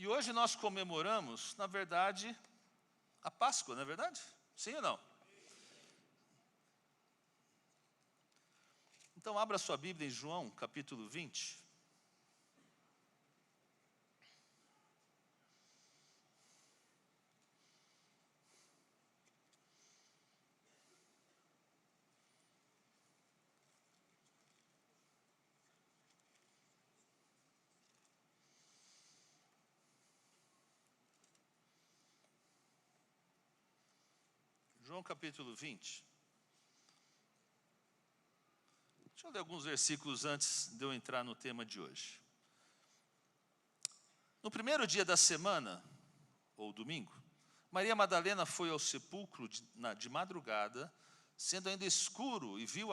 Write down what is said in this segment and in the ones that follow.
E hoje nós comemoramos, na verdade, a Páscoa, não é verdade? Sim ou não? Então, abra sua Bíblia em João, capítulo 20. João capítulo 20. Deixa eu ler alguns versículos antes de eu entrar no tema de hoje. No primeiro dia da semana, ou domingo, Maria Madalena foi ao sepulcro de madrugada, sendo ainda escuro, e viu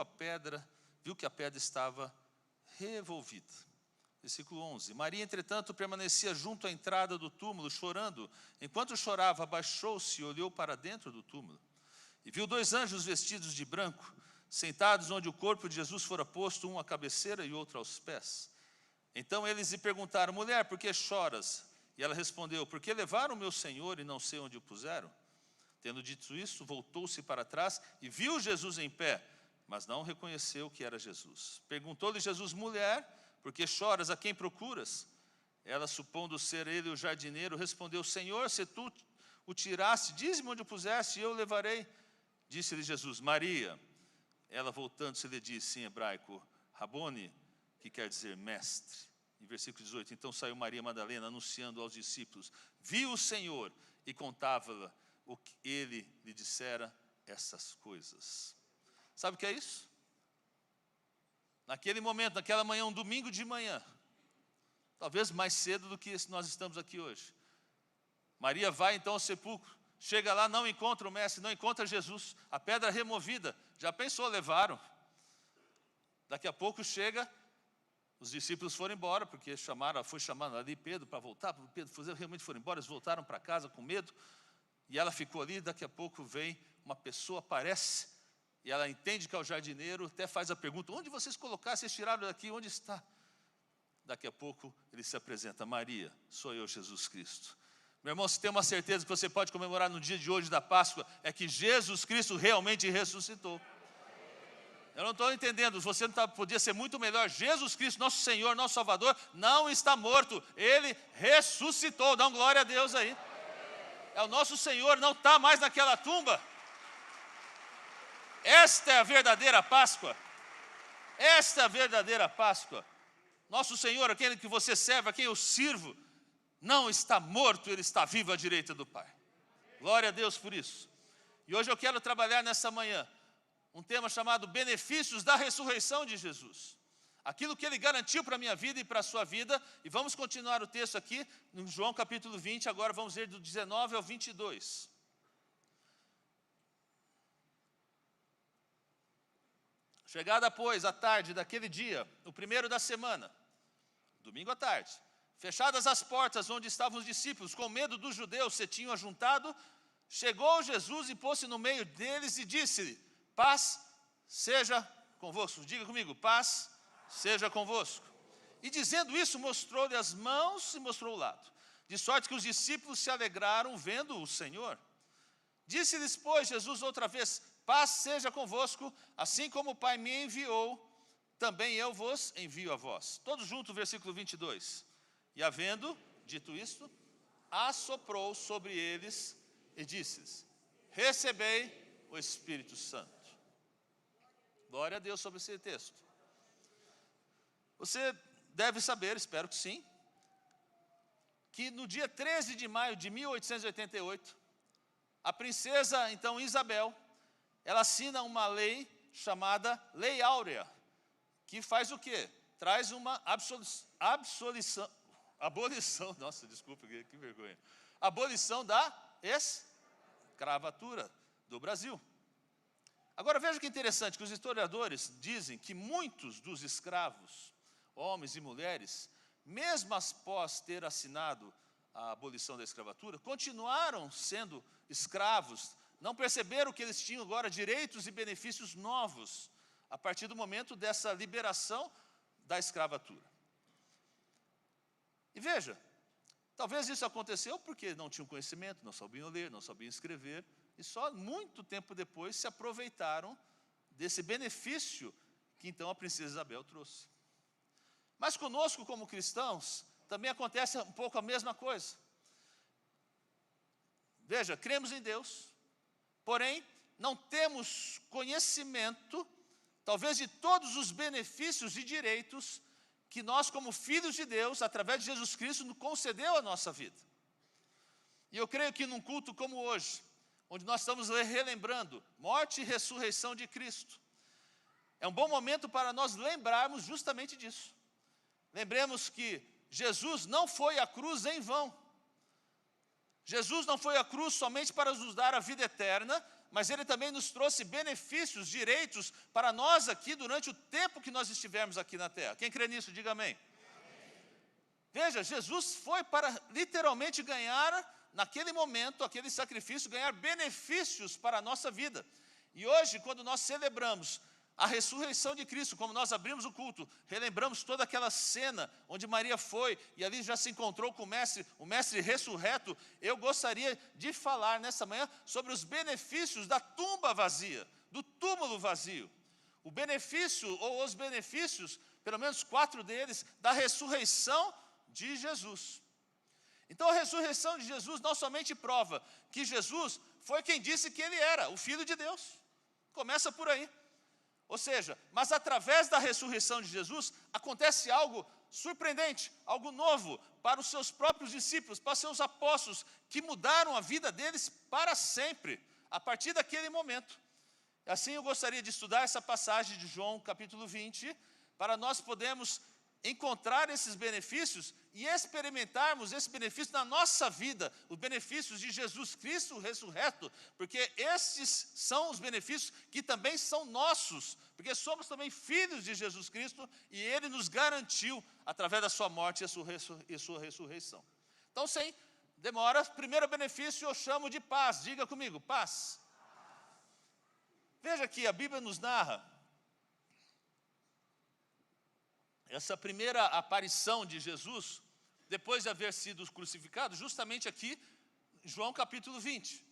que a pedra estava revolvida. Versículo 11. Maria, entretanto, permanecia junto à entrada do túmulo, chorando. Enquanto chorava, abaixou-se e olhou para dentro do túmulo. E viu 2 anjos vestidos de branco, sentados onde o corpo de Jesus fora posto, um à cabeceira e outro aos pés. Então eles lhe perguntaram: mulher, por que choras? E ela respondeu: porque levaram o meu Senhor e não sei onde o puseram. Tendo dito isso, voltou-se para trás e viu Jesus em pé, mas não reconheceu que era Jesus. Perguntou-lhe Jesus: mulher, por que choras? A quem procuras? Ela, supondo ser ele o jardineiro, respondeu: Senhor, se tu o tiraste, dize-me onde o puseste e eu o levarei. Disse-lhe Jesus: Maria. Ela, voltando-se, lhe disse em hebraico: Rabone, que quer dizer mestre. Em versículo 18, então saiu Maria Madalena, anunciando aos discípulos: viu o Senhor e contava-lhe o que ele lhe dissera essas coisas. Sabe o que é isso? Naquele momento, naquela manhã, um domingo de manhã, talvez mais cedo do que nós estamos aqui hoje, Maria vai então ao sepulcro, chega lá, não encontra o mestre, não encontra Jesus, a pedra removida. Já pensou, levaram. Daqui a pouco chega, os discípulos foram embora, porque foi chamado ali Pedro para voltar. Pedro realmente foram embora, eles voltaram para casa com medo. E ela ficou ali, daqui a pouco vem uma pessoa, aparece, e ela entende que é o jardineiro, até faz a pergunta: onde vocês colocaram, vocês tiraram daqui, onde está? Daqui a pouco ele se apresenta: Maria, sou eu, Jesus Cristo. Meu irmão, se tem uma certeza que você pode comemorar no dia de hoje da Páscoa, é que Jesus Cristo realmente ressuscitou. Eu não estou entendendo, você não podia ser muito melhor. Jesus Cristo, nosso Senhor, nosso Salvador, não está morto, Ele ressuscitou. Dá glória a Deus aí. É o nosso Senhor, não está mais naquela tumba. Esta é a verdadeira Páscoa. Esta é a verdadeira Páscoa. Nosso Senhor, aquele que você serve, a quem eu sirvo, não está morto, Ele está vivo à direita do Pai. Glória a Deus por isso. E hoje eu quero trabalhar nessa manhã um tema chamado benefícios da ressurreição de Jesus. Aquilo que Ele garantiu para a minha vida e para a sua vida. E vamos continuar o texto aqui, no João capítulo 20, agora vamos ler do 19 ao 22. Chegada, pois, a tarde daquele dia, o primeiro da semana, domingo à tarde, fechadas as portas onde estavam os discípulos, com medo dos judeus se tinham ajuntado, chegou Jesus e pôs-se no meio deles e disse-lhe: paz seja convosco. Diga comigo: paz seja convosco. E dizendo isso, mostrou-lhe as mãos e mostrou o lado. De sorte que os discípulos se alegraram vendo o Senhor. Disse-lhes, pois, Jesus outra vez: paz seja convosco, assim como o Pai me enviou, também eu vos envio a vós. Todos juntos, versículo 22. E havendo dito isto, assoprou sobre eles e disse-lhes: recebei o Espírito Santo. Glória a Deus sobre esse texto. Você deve saber, espero que sim, que no dia 13 de maio de 1888, a princesa, então, Isabel, ela assina uma lei chamada Lei Áurea, que faz o quê? Traz uma abolição, nossa, desculpa, que vergonha. Abolição da escravatura do Brasil. Agora veja que interessante, que os historiadores dizem que muitos dos escravos, homens e mulheres, mesmo após ter assinado a abolição da escravatura, continuaram sendo escravos, não perceberam que eles tinham agora direitos e benefícios novos, a partir do momento dessa liberação da escravatura. E veja, Talvez isso aconteceu porque não tinham conhecimento, não sabiam ler, não sabiam escrever, e só muito tempo depois se aproveitaram desse benefício que então a princesa Isabel trouxe. Mas conosco, como cristãos, também acontece um pouco a mesma coisa. Veja, cremos em Deus, porém não temos conhecimento, talvez, de todos os benefícios e direitos que nós, como filhos de Deus, através de Jesus Cristo, nos concedeu à nossa vida. E eu creio que num culto como hoje, onde nós estamos relembrando morte e ressurreição de Cristo, é um bom momento para nós lembrarmos justamente disso. Lembremos que Jesus não foi à cruz em vão. Jesus não foi à cruz somente para nos dar a vida eterna, mas Ele também nos trouxe benefícios, direitos para nós aqui durante o tempo que nós estivermos aqui na terra. Quem crê nisso, diga amém. Veja, Jesus foi para literalmente ganhar, naquele momento, aquele sacrifício, ganhar benefícios para a nossa vida. E hoje, quando nós celebramos a ressurreição de Cristo, como nós abrimos o culto, relembramos toda aquela cena onde Maria foi e ali já se encontrou com o mestre ressurreto. Eu gostaria de falar nessa manhã sobre os benefícios da tumba vazia, do túmulo vazio. O benefício, ou os benefícios, pelo menos 4 deles, da ressurreição de Jesus. Então a ressurreição de Jesus não somente prova que Jesus foi quem disse que Ele era, o Filho de Deus. Começa por aí. Ou seja, mas através da ressurreição de Jesus, acontece algo surpreendente, algo novo para os seus próprios discípulos, para os seus apóstolos, que mudaram a vida deles para sempre, a partir daquele momento. Assim eu gostaria de estudar essa passagem de João capítulo 20, para nós podermos encontrar esses benefícios e experimentarmos esse benefício na nossa vida, os benefícios de Jesus Cristo ressurreto, porque esses são os benefícios que também são nossos, porque somos também filhos de Jesus Cristo e Ele nos garantiu através da sua morte e sua ressurreição. Então, sem demora, primeiro benefício eu chamo de paz. Diga comigo, paz. Veja que a Bíblia nos narra essa primeira aparição de Jesus, depois de haver sido crucificado, justamente aqui, João capítulo 20.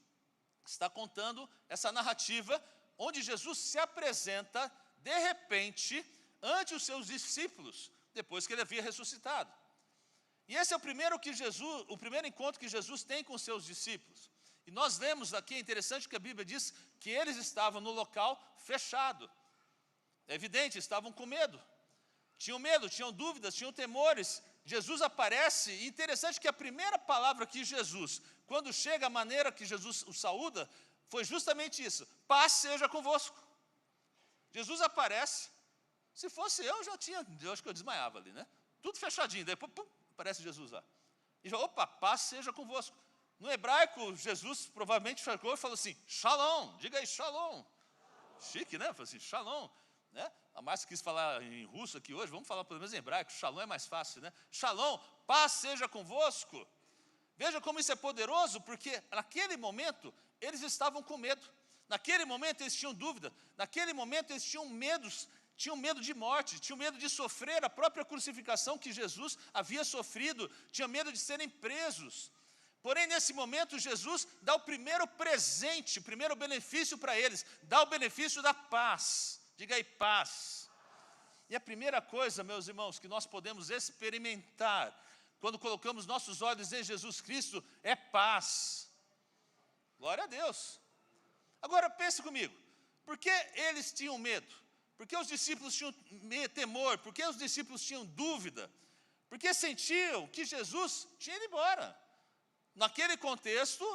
Está contando essa narrativa, onde Jesus se apresenta, de repente, ante os seus discípulos, depois que Ele havia ressuscitado. E esse é o primeiro encontro que Jesus tem com os seus discípulos. E nós lemos aqui, é interessante que a Bíblia diz que eles estavam no local fechado. É evidente, estavam com medo. Tinham medo, tinham dúvidas, tinham temores. Jesus aparece, e interessante que a primeira palavra que Jesus, quando chega a maneira que Jesus o saúda, foi justamente isso: paz seja convosco. Jesus aparece, se fosse eu acho que eu desmaiava ali, né? Tudo fechadinho, daí pum, aparece Jesus lá. E já, opa, paz seja convosco. No hebraico, Jesus provavelmente chegou e falou assim, shalom, diga aí, shalom. Chique, né? Falou assim, shalom. Né? A Márcia quis falar em russo aqui hoje, vamos falar pelo menos em hebraico, shalom é mais fácil, né? Shalom, paz seja convosco. Veja como isso é poderoso, porque naquele momento eles estavam com medo, naquele momento eles tinham dúvida, naquele momento eles tinham medo de morte, tinham medo de sofrer a própria crucificação que Jesus havia sofrido, tinham medo de serem presos. Porém, nesse momento, Jesus dá o primeiro presente, o primeiro benefício para eles, dá o benefício da paz. Diga aí, paz. E a primeira coisa, meus irmãos, que nós podemos experimentar quando colocamos nossos olhos em Jesus Cristo é paz. Glória a Deus. Agora pense comigo, por que eles tinham medo? Por que os discípulos tinham temor? Por que os discípulos tinham dúvida? Porque sentiam que Jesus tinha ido embora. Naquele contexto,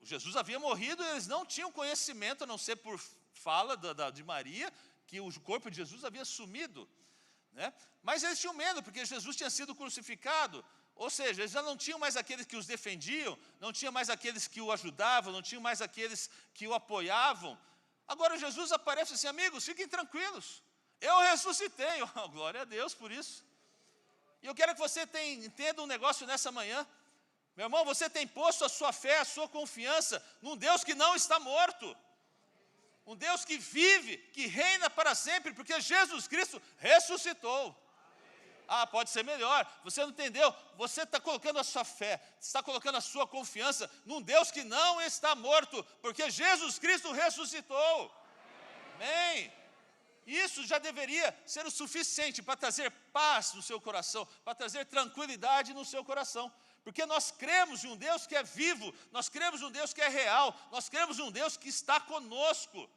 Jesus havia morrido e eles não tinham conhecimento, a não ser por fala de Maria, que o corpo de Jesus havia sumido, né? Mas eles tinham medo, porque Jesus tinha sido crucificado, ou seja, eles já não tinham mais aqueles que os defendiam, não tinham mais aqueles que o ajudavam, não tinham mais aqueles que o apoiavam. Agora Jesus aparece assim, amigos, fiquem tranquilos, eu ressuscitei, oh, glória a Deus por isso. E eu quero que você entenda um negócio nessa manhã, meu irmão, você tem posto a sua fé, a sua confiança num Deus que não está morto. Um Deus que vive, que reina para sempre, porque Jesus Cristo ressuscitou. Ah, pode ser melhor. Você não entendeu? Você está colocando a sua fé, está colocando a sua confiança num Deus que não está morto, porque Jesus Cristo ressuscitou. Amém. Isso já deveria ser o suficiente para trazer paz no seu coração, para trazer tranquilidade no seu coração. Porque nós cremos em um Deus que é vivo, nós cremos em um Deus que é real, nós cremos em um Deus que está conosco.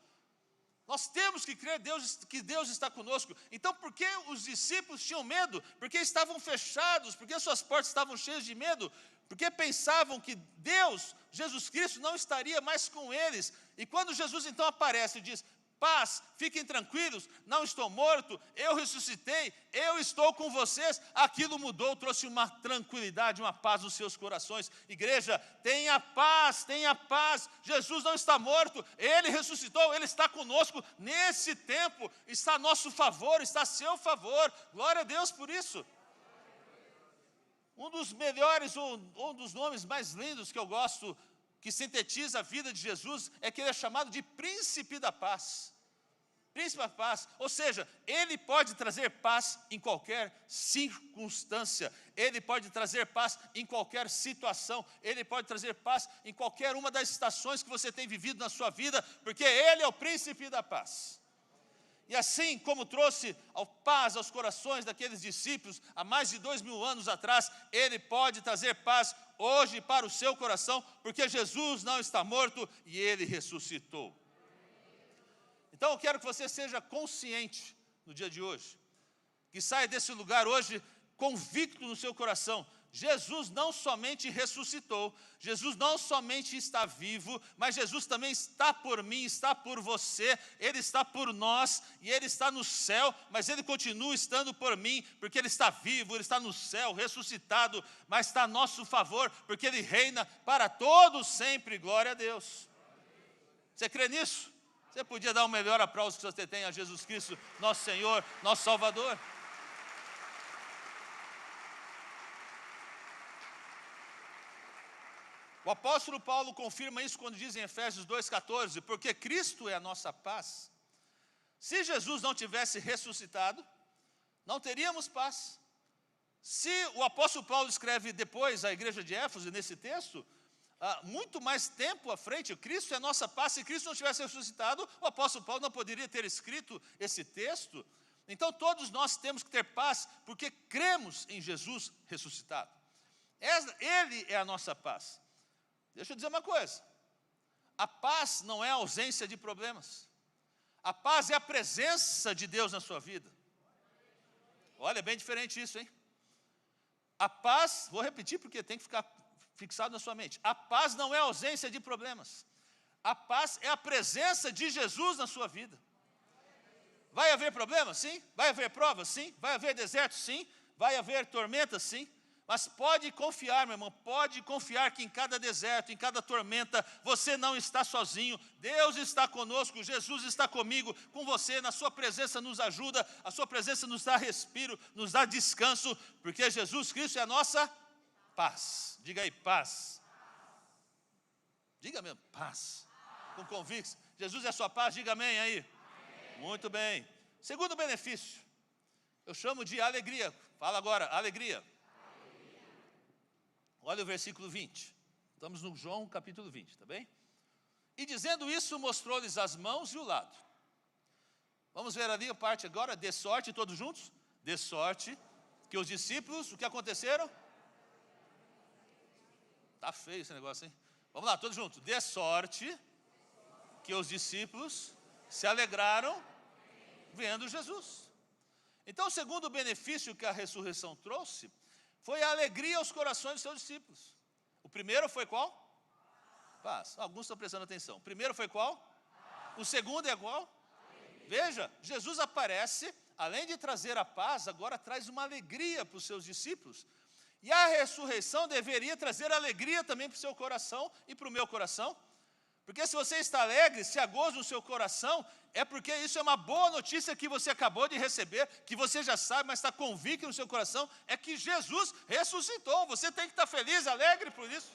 Nós temos que crer que Deus está conosco. Então, por que os discípulos tinham medo? Porque estavam fechados, porque suas portas estavam cheias de medo, porque pensavam que Deus, Jesus Cristo, não estaria mais com eles. E quando Jesus então aparece e diz: paz, fiquem tranquilos, não estou morto, eu ressuscitei, eu estou com vocês. Aquilo mudou, trouxe uma tranquilidade, uma paz nos seus corações. Igreja, tenha paz, Jesus não está morto, Ele ressuscitou, Ele está conosco. Nesse tempo, está a nosso favor, está a seu favor. Glória a Deus por isso. Um dos melhores, um dos nomes mais lindos que eu gosto, que sintetiza a vida de Jesus, é que ele é chamado de príncipe da paz. Príncipe da paz, ou seja, ele pode trazer paz em qualquer circunstância, ele pode trazer paz em qualquer situação, ele pode trazer paz em qualquer uma das estações que você tem vivido na sua vida, porque ele é o príncipe da paz. E assim como trouxe a paz aos corações daqueles discípulos há mais de 2000 anos atrás, ele pode trazer paz hoje para o seu coração, porque Jesus não está morto e ele ressuscitou. Então eu quero que você seja consciente no dia de hoje, que saia desse lugar hoje convicto no seu coração: Jesus não somente ressuscitou, Jesus não somente está vivo, mas Jesus também está por mim, está por você, Ele está por nós, e Ele está no céu, mas Ele continua estando por mim, porque Ele está vivo, Ele está no céu, ressuscitado, mas está a nosso favor, porque Ele reina para todos sempre. Glória a Deus. Você crê nisso? Você podia dar o melhor aplauso que você tem a Jesus Cristo, nosso Senhor, nosso Salvador. O apóstolo Paulo confirma isso quando diz em Efésios 2,14, porque Cristo é a nossa paz. Se Jesus não tivesse ressuscitado, não teríamos paz. Se o apóstolo Paulo escreve depois à igreja de Éfeso, nesse texto, muito mais tempo à frente, Cristo é a nossa paz. Se Cristo não tivesse ressuscitado, o apóstolo Paulo não poderia ter escrito esse texto. Então todos nós temos que ter paz, porque cremos em Jesus ressuscitado. Ele é a nossa paz. Deixa eu dizer uma coisa: a paz não é a ausência de problemas, a paz é a presença de Deus na sua vida. Olha, é bem diferente isso, hein? A paz, vou repetir porque tem que ficar fixado na sua mente: a paz não é a ausência de problemas, a paz é a presença de Jesus na sua vida. Vai haver problemas? Sim. Vai haver provas? Sim. Vai haver deserto? Sim. Vai haver tormentas? Sim. Mas pode confiar, meu irmão, pode confiar que em cada deserto, em cada tormenta, você não está sozinho. Deus está conosco, Jesus está comigo, com você, na sua presença nos ajuda, a sua presença nos dá respiro, nos dá descanso, porque Jesus Cristo é a nossa paz. Diga aí, paz. Diga mesmo, paz. Com convicção. Jesus é a sua paz, diga amém aí. Amém. Muito bem. Segundo benefício, eu chamo de alegria. Fala agora, alegria. Olha o versículo 20, estamos no João capítulo 20, está bem? E dizendo isso, mostrou-lhes as mãos e o lado. Vamos ver ali a parte agora, de sorte, todos juntos? De sorte, que os discípulos, o que aconteceram? Está feio esse negócio, hein? Vamos lá, todos juntos. De sorte, que os discípulos se alegraram vendo Jesus. Então, o segundo benefício que a ressurreição trouxe, foi a alegria aos corações dos seus discípulos. O primeiro foi qual? Paz. Alguns estão prestando atenção. O primeiro foi qual? O segundo é qual? Veja, Jesus aparece, além de trazer a paz, agora traz uma alegria para os seus discípulos. E a ressurreição deveria trazer alegria também para o seu coração e para o meu coração. Porque se você está alegre, se há gozo no seu coração, é porque isso é uma boa notícia que você acabou de receber, que você já sabe, mas está convicto no seu coração, é que Jesus ressuscitou. Você tem que estar feliz, alegre por isso.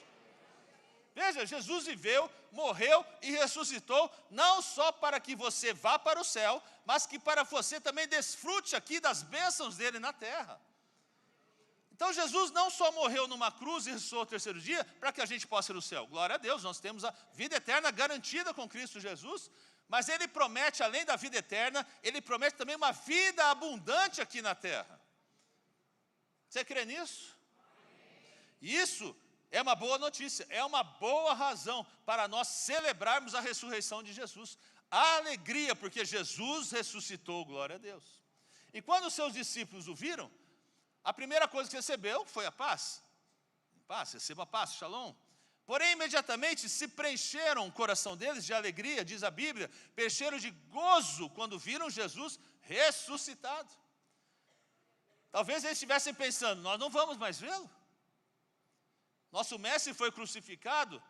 Veja, Jesus viveu, morreu e ressuscitou, não só para que você vá para o céu, mas que para você também desfrute aqui das bênçãos dele na terra. Então Jesus não só morreu numa cruz e ressuscitou ao terceiro dia para que a gente possa ir no céu. Glória a Deus, nós temos a vida eterna garantida com Cristo Jesus, mas Ele promete, além da vida eterna, Ele promete também uma vida abundante aqui na terra. Você crê nisso? Isso é uma boa notícia, é uma boa razão para nós celebrarmos a ressurreição de Jesus. A alegria, porque Jesus ressuscitou, glória a Deus. E quando os seus discípulos o viram, a primeira coisa que recebeu foi a paz. Paz, receba a paz, shalom. Porém, imediatamente se preencheram o coração deles de alegria, diz a Bíblia, preencheram de gozo quando viram Jesus ressuscitado. Talvez eles estivessem pensando, nós não vamos mais vê-lo. Nosso mestre foi crucificado,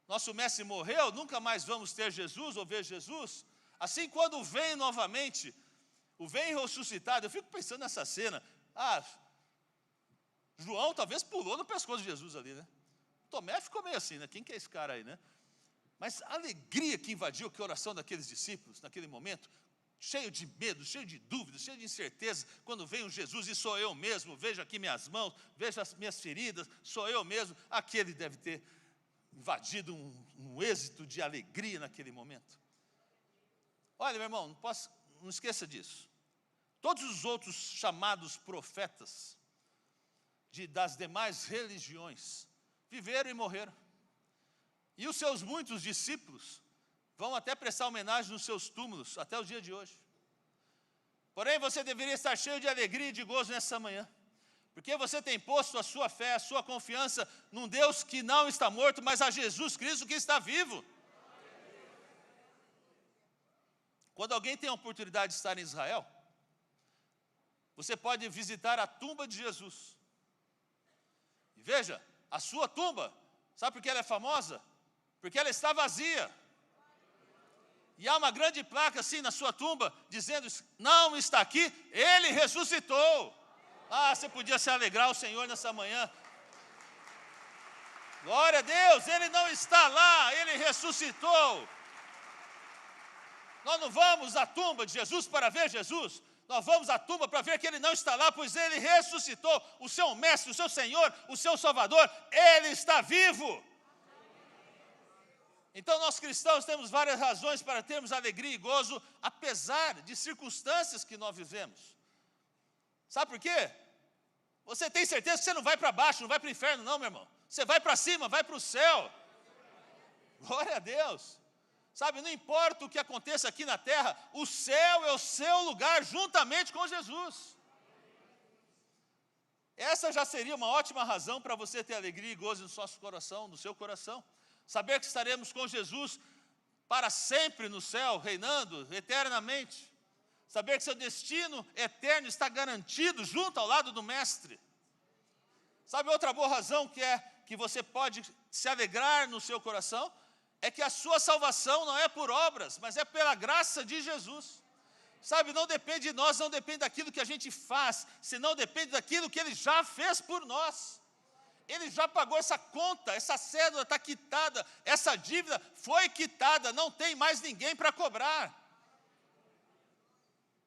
nosso mestre morreu, nunca mais vamos ter Jesus ou ver Jesus. Assim, quando vem novamente, o vem ressuscitado, eu fico pensando nessa cena, João talvez pulou no pescoço de Jesus ali, né? Tomé ficou meio assim, né? Quem que é esse cara aí, né? Mas a alegria que invadiu o coração daqueles discípulos naquele momento, cheio de medo, cheio de dúvidas, cheio de incerteza, quando vem o Jesus e sou eu mesmo, veja aqui minhas mãos, veja as minhas feridas, sou eu mesmo, aquele deve ter invadido um êxito de alegria naquele momento. Olha, meu irmão, não esqueça disso. Todos os outros chamados profetas das demais religiões viveram e morreram. E os seus muitos discípulos vão até prestar homenagem nos seus túmulos, até o dia de hoje. Porém, você deveria estar cheio de alegria e de gozo nessa manhã, porque você tem posto a sua fé, a sua confiança num Deus que não está morto, mas a Jesus Cristo que está vivo. Quando alguém tem a oportunidade de estar em Israel, você pode visitar a tumba de Jesus. E veja, a sua tumba, sabe por que ela é famosa? Porque ela está vazia. E há uma grande placa assim na sua tumba, dizendo, não está aqui, Ele ressuscitou. Você podia se alegrar ao Senhor nessa manhã. Glória a Deus, Ele não está lá, Ele ressuscitou. Nós não vamos à tumba de Jesus para ver Jesus, nós vamos à tumba para ver que Ele não está lá, pois Ele ressuscitou, o seu mestre, o seu Senhor, o seu Salvador, Ele está vivo. Então nós cristãos temos várias razões para termos alegria e gozo, apesar de circunstâncias que nós vivemos. Sabe por quê? Você tem certeza que você não vai para baixo, não vai para o inferno não, meu irmão. Você vai para cima, vai para o céu. Glória a Deus. Sabe, não importa o que aconteça aqui na terra, o céu é o seu lugar juntamente com Jesus. Essa já seria uma ótima razão para você ter alegria e gozo no seu coração, no seu coração. Saber que estaremos com Jesus para sempre no céu, reinando eternamente. Saber que seu destino eterno está garantido junto ao lado do Mestre. Sabe outra boa razão que você pode se alegrar no seu coração? É que a sua salvação não é por obras, mas é pela graça de Jesus. Sabe, não depende de nós, não depende daquilo que a gente faz, senão depende daquilo que Ele já fez por nós. Ele já pagou essa conta, essa cédula está quitada, essa dívida foi quitada, não tem mais ninguém para cobrar.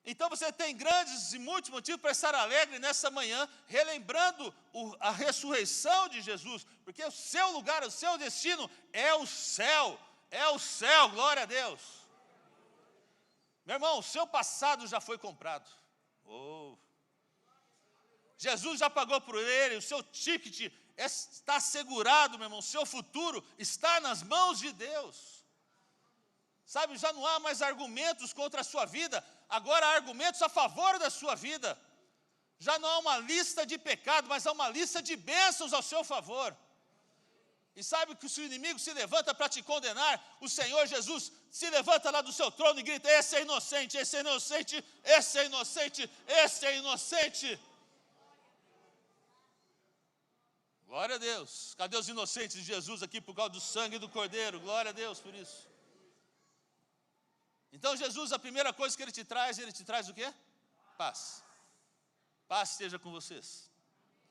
Então você tem grandes e muitos motivos para estar alegre nessa manhã, relembrando a ressurreição de Jesus, porque o seu lugar, o seu destino é o céu, glória a Deus. Meu irmão, o seu passado já foi comprado. Jesus já pagou por ele, o seu ticket está assegurado, meu irmão, o seu futuro está nas mãos de Deus. Sabe, já não há mais argumentos contra a sua vida, agora há argumentos a favor da sua vida. Já não há uma lista de pecados, mas há uma lista de bênçãos ao seu favor. E sabe que se o inimigo se levanta para te condenar, o Senhor Jesus se levanta lá do seu trono e grita, esse é inocente, esse é inocente, esse é inocente, esse é inocente. Glória a Deus. Cadê os inocentes de Jesus aqui por causa do sangue do Cordeiro? Glória a Deus por isso. Então Jesus, a primeira coisa que Ele te traz o quê? Paz. Paz esteja com vocês.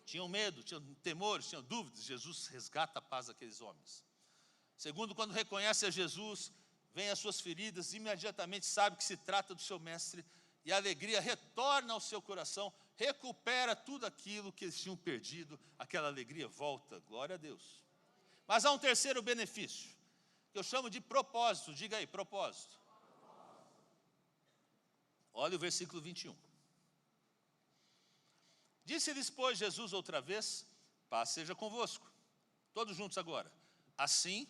Tinham medo, tinham temores, tinham dúvidas. Jesus resgata a paz daqueles homens. Segundo, quando reconhece a Jesus, vem as suas feridas, imediatamente sabe que se trata do seu mestre, e a alegria retorna ao seu coração, recupera tudo aquilo que eles tinham perdido, aquela alegria volta, glória a Deus. Mas há um terceiro benefício, que eu chamo de propósito, diga aí, propósito. Olha o versículo 21. Disse-lhes, pois, Jesus outra vez, paz seja convosco. Todos juntos agora. Assim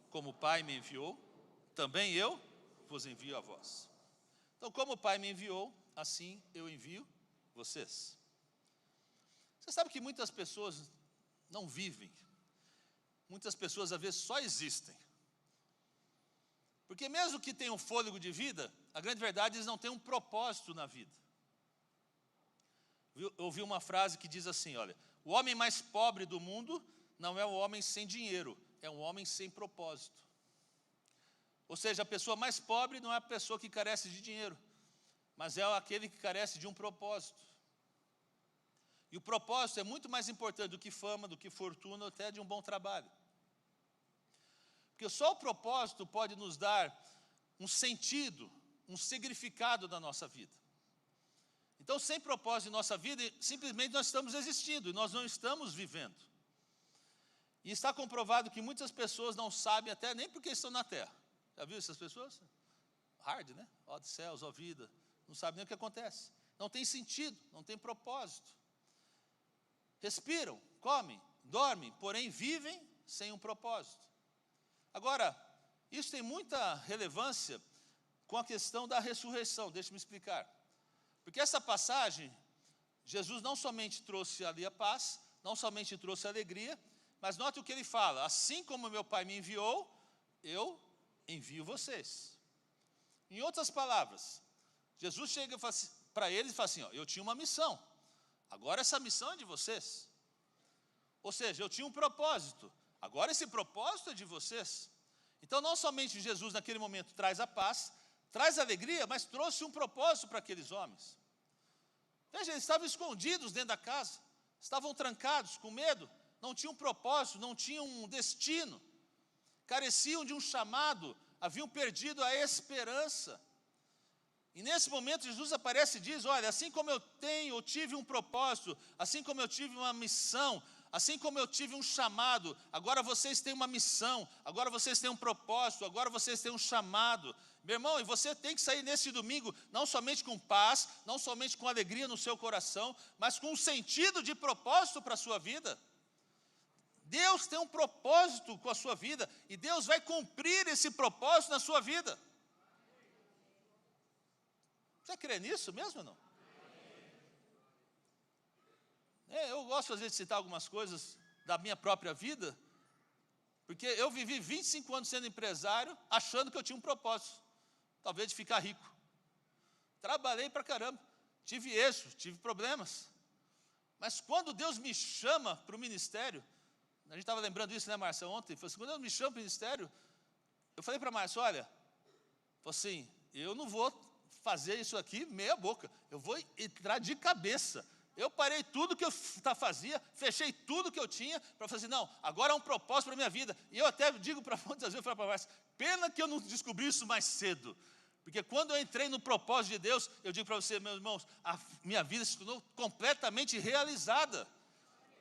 como o Pai me enviou, também eu vos envio a vós. Então, como o Pai me enviou, assim eu envio vocês. Você sabe que muitas pessoas não vivem. Muitas pessoas, às vezes, só existem. Porque mesmo que tenham fôlego de vida, a grande verdade, eles não têm um propósito na vida. Eu ouvi uma frase que diz assim, olha, o homem mais pobre do mundo não é um homem sem dinheiro, é um homem sem propósito. Ou seja, a pessoa mais pobre não é a pessoa que carece de dinheiro, mas é aquele que carece de um propósito. E o propósito é muito mais importante do que fama, do que fortuna, até de um bom trabalho. Porque só o propósito pode nos dar um sentido, um significado da nossa vida. Então, sem propósito em nossa vida, simplesmente nós estamos existindo, e nós não estamos vivendo. E está comprovado que muitas pessoas não sabem até nem porque estão na terra. Já viu essas pessoas? Hard, né? Ó céus, ó vida. Não sabe nem o que acontece. Não tem sentido, não tem propósito. Respiram, comem, dormem, porém vivem sem um propósito. Agora, isso tem muita relevância com a questão da ressurreição, deixe-me explicar. Porque essa passagem, Jesus não somente trouxe ali a paz, não somente trouxe a alegria, mas note o que ele fala, assim como meu Pai me enviou, eu envio vocês. Em outras palavras, Jesus chega para eles e fala assim, ó, eu tinha uma missão, agora essa missão é de vocês. Ou seja, eu tinha um propósito, agora esse propósito é de vocês. Então não somente Jesus naquele momento traz a paz, traz a alegria, mas trouxe um propósito para aqueles homens. Veja, eles estavam escondidos dentro da casa, estavam trancados, com medo, não tinham um propósito, não tinham um destino, careciam de um chamado, haviam perdido a esperança. E nesse momento Jesus aparece e diz, olha, assim como eu tive um propósito, assim como eu tive uma missão, assim como eu tive um chamado, agora vocês têm uma missão, agora vocês têm um propósito, agora vocês têm um chamado. Meu irmão, e você tem que sair nesse domingo, não somente com paz, não somente com alegria no seu coração, mas com um sentido de propósito para a sua vida. Deus tem um propósito com a sua vida, e Deus vai cumprir esse propósito na sua vida. Você crê nisso mesmo ou não? Eu gosto às vezes de citar algumas coisas da minha própria vida, porque eu vivi 25 anos sendo empresário, achando que eu tinha um propósito, talvez de ficar rico. Trabalhei pra caramba, tive eixo, tive problemas. Mas quando Deus me chama para o ministério, a gente estava lembrando isso, né, Márcia, ontem, assim, quando Deus me chama para o ministério, eu falei para a Márcia, olha, assim, eu não vou fazer isso aqui meia boca, eu vou entrar de cabeça. Eu parei tudo que eu fazia, fechei tudo que eu tinha, para fazer, não, agora é um propósito para a minha vida. E eu até digo para muitas vezes, eu falo para a Márcia, pena que eu não descobri isso mais cedo. Porque quando eu entrei no propósito de Deus, eu digo para você, meus irmãos, a minha vida se tornou completamente realizada.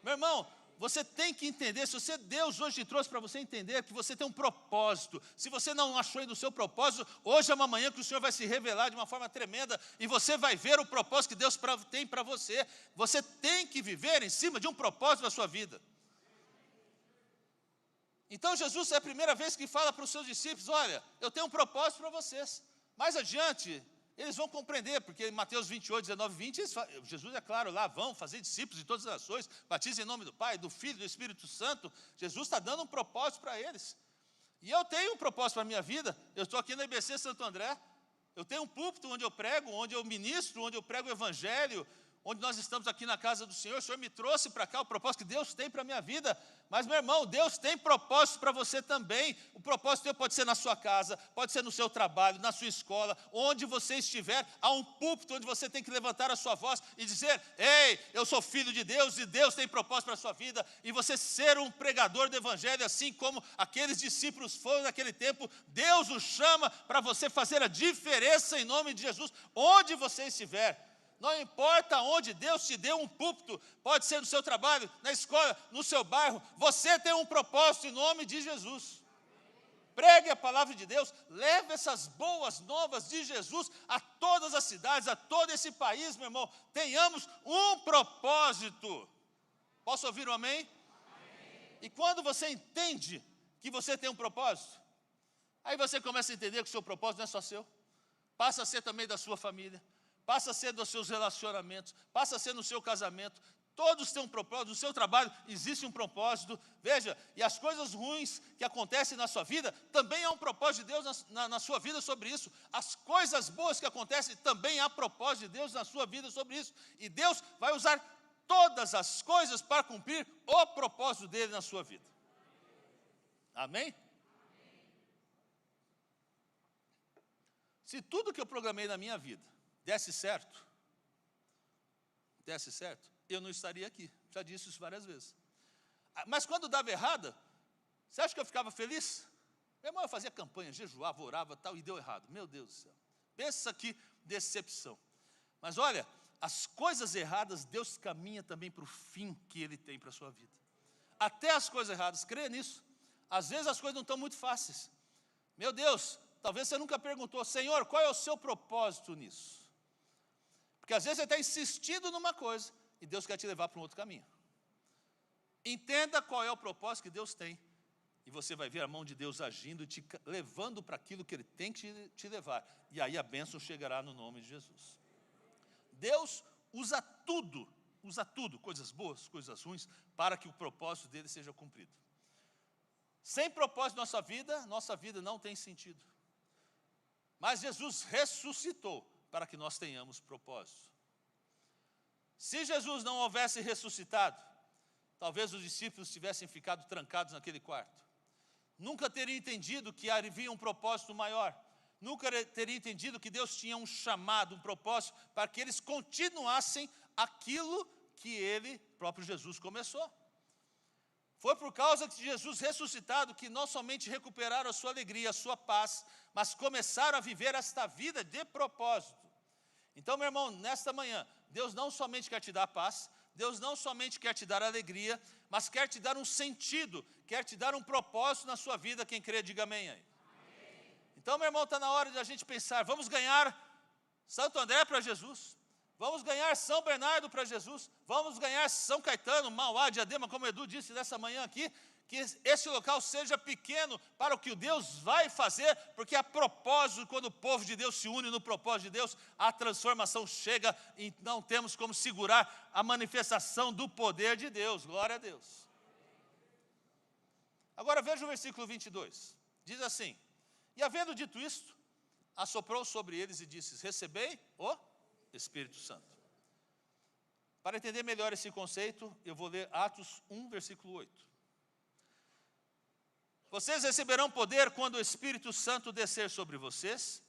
Meu irmão, você tem que entender, se Deus hoje te trouxe para você entender que você tem um propósito. Se você não achou ainda o seu propósito, hoje é uma manhã que o Senhor vai se revelar de uma forma tremenda e você vai ver o propósito que Deus tem para você. Você tem que viver em cima de um propósito da sua vida. Então Jesus é a primeira vez que fala para os seus discípulos, olha, eu tenho um propósito para vocês. Mais adiante, eles vão compreender, porque em Mateus 28, 19, 20, Jesus é claro lá, vão fazer discípulos de todas as nações, batizem em nome do Pai, do Filho e do Espírito Santo. Jesus está dando um propósito para eles. E eu tenho um propósito para a minha vida, eu estou aqui na IBC Santo André, eu tenho um púlpito onde eu prego, onde eu ministro, onde eu prego o Evangelho, onde nós estamos aqui na casa do Senhor. O Senhor me trouxe para cá o propósito que Deus tem para a minha vida. Mas, meu irmão, Deus tem propósito para você também. O propósito pode ser na sua casa, pode ser no seu trabalho, na sua escola, onde você estiver. Há um púlpito onde você tem que levantar a sua voz e dizer, ei, eu sou filho de Deus e Deus tem propósito para a sua vida. E você ser um pregador do Evangelho, assim como aqueles discípulos foram naquele tempo. Deus o chama para você fazer a diferença em nome de Jesus, onde você estiver. Não importa onde Deus te deu um púlpito, pode ser no seu trabalho, na escola, no seu bairro, você tem um propósito em nome de Jesus. Pregue a palavra de Deus, leve essas boas novas de Jesus a todas as cidades, a todo esse país, meu irmão. Tenhamos um propósito. Posso ouvir um amém? Amém. E quando você entende que você tem um propósito, aí você começa a entender que o seu propósito não é só seu, passa a ser também da sua família, passa a ser dos seus relacionamentos, passa a ser no seu casamento. Todos têm um propósito, no seu trabalho existe um propósito. Veja, e as coisas ruins que acontecem na sua vida, também há um propósito de Deus na sua vida sobre isso. As coisas boas que acontecem, também há propósito de Deus na sua vida sobre isso. E Deus vai usar todas as coisas para cumprir o propósito dele na sua vida. Amém? Se tudo que eu programei na minha vida desse certo, eu não estaria aqui. Já disse isso várias vezes. Mas quando dava errada, você acha que eu ficava feliz? Meu irmão, eu fazia campanha, jejuava, orava, tal, e deu errado. Meu Deus do céu. Pensa que decepção. Mas olha, as coisas erradas, Deus caminha também para o fim que Ele tem para a sua vida. Até as coisas erradas, creia nisso. Às vezes as coisas não estão muito fáceis. Meu Deus, talvez você nunca perguntou, Senhor, qual é o seu propósito nisso? Porque às vezes você está insistindo numa coisa, e Deus quer te levar para um outro caminho. Entenda qual é o propósito que Deus tem, e você vai ver a mão de Deus agindo, te levando para aquilo que Ele tem que te levar, e aí a bênção chegará no nome de Jesus. Deus usa tudo, coisas boas, coisas ruins, para que o propósito dele seja cumprido. Sem propósito na nossa vida não tem sentido. Mas Jesus ressuscitou para que nós tenhamos propósito. Se Jesus não houvesse ressuscitado, talvez os discípulos tivessem ficado trancados naquele quarto. Nunca teriam entendido que havia um propósito maior. Nunca teriam entendido que Deus tinha um chamado, um propósito, para que eles continuassem aquilo que Ele, próprio Jesus, começou. Foi por causa de Jesus ressuscitado que não somente recuperaram a sua alegria, a sua paz, mas começaram a viver esta vida de propósito. Então, meu irmão, nesta manhã, Deus não somente quer te dar paz, Deus não somente quer te dar alegria, mas quer te dar um sentido, quer te dar um propósito na sua vida. Quem crê, diga amém aí. Amém. Então, meu irmão, está na hora de a gente pensar, vamos ganhar Santo André para Jesus, vamos ganhar São Bernardo para Jesus, vamos ganhar São Caetano, Mauá, Diadema, como o Edu disse nessa manhã aqui, que esse local seja pequeno para o que Deus vai fazer, porque a propósito, quando o povo de Deus se une no propósito de Deus, a transformação chega e não temos como segurar a manifestação do poder de Deus. Glória a Deus. Agora veja o versículo 22, diz assim, e havendo dito isto, assoprou sobre eles e disse, recebei o Espírito Santo. Para entender melhor esse conceito, eu vou ler Atos 1, versículo 8. Vocês receberão poder quando o Espírito Santo descer sobre vocês.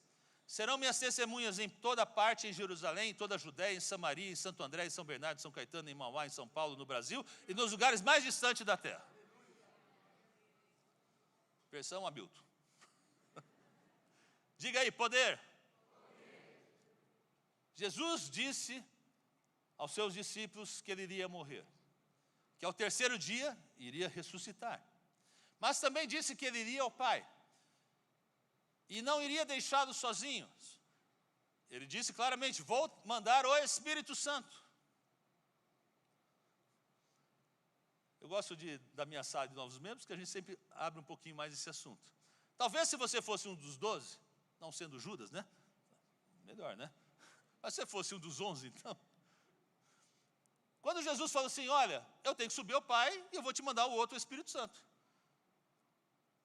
Serão minhas testemunhas em toda parte, em Jerusalém, em toda a Judéia, em Samaria, em Santo André, em São Bernardo, em São Caetano, em Mauá, em São Paulo, no Brasil e nos lugares mais distantes da terra. Versão Hamilton. Diga aí, poder. Jesus disse aos seus discípulos que Ele iria morrer, que ao terceiro dia iria ressuscitar. Mas também disse que Ele iria ao Pai, e não iria deixá-los sozinhos. Ele disse claramente, vou mandar o Espírito Santo. Eu gosto da minha sala de novos membros, que a gente sempre abre um pouquinho mais esse assunto. Talvez se você fosse um dos 12, não sendo Judas, né? Melhor, né? Mas se você fosse um dos 11, então. Quando Jesus falou assim, olha, eu tenho que subir ao Pai e eu vou te mandar o outro, o Espírito Santo.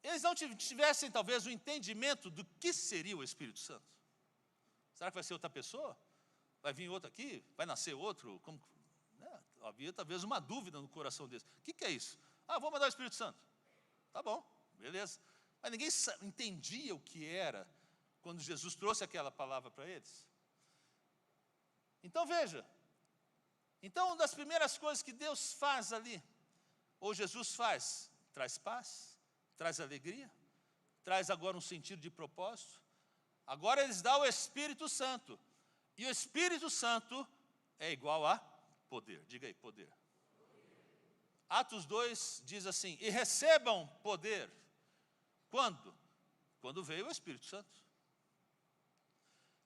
Eles não tivessem talvez o entendimento do que seria o Espírito Santo. Será que vai ser outra pessoa? Vai vir outro aqui? Vai nascer outro? Como, né? Havia talvez uma dúvida no coração deles. O que é isso? Ah, vou mandar o Espírito Santo. Tá bom, beleza. Mas ninguém entendia o que era quando Jesus trouxe aquela palavra para eles. Então veja, então uma das primeiras coisas que Deus faz ali, ou Jesus faz, traz paz, traz alegria, traz agora um sentido de propósito. Agora eles dão o Espírito Santo, e o Espírito Santo é igual a poder. Diga aí, poder. Atos 2 diz assim, e recebam poder. Quando? Quando veio o Espírito Santo.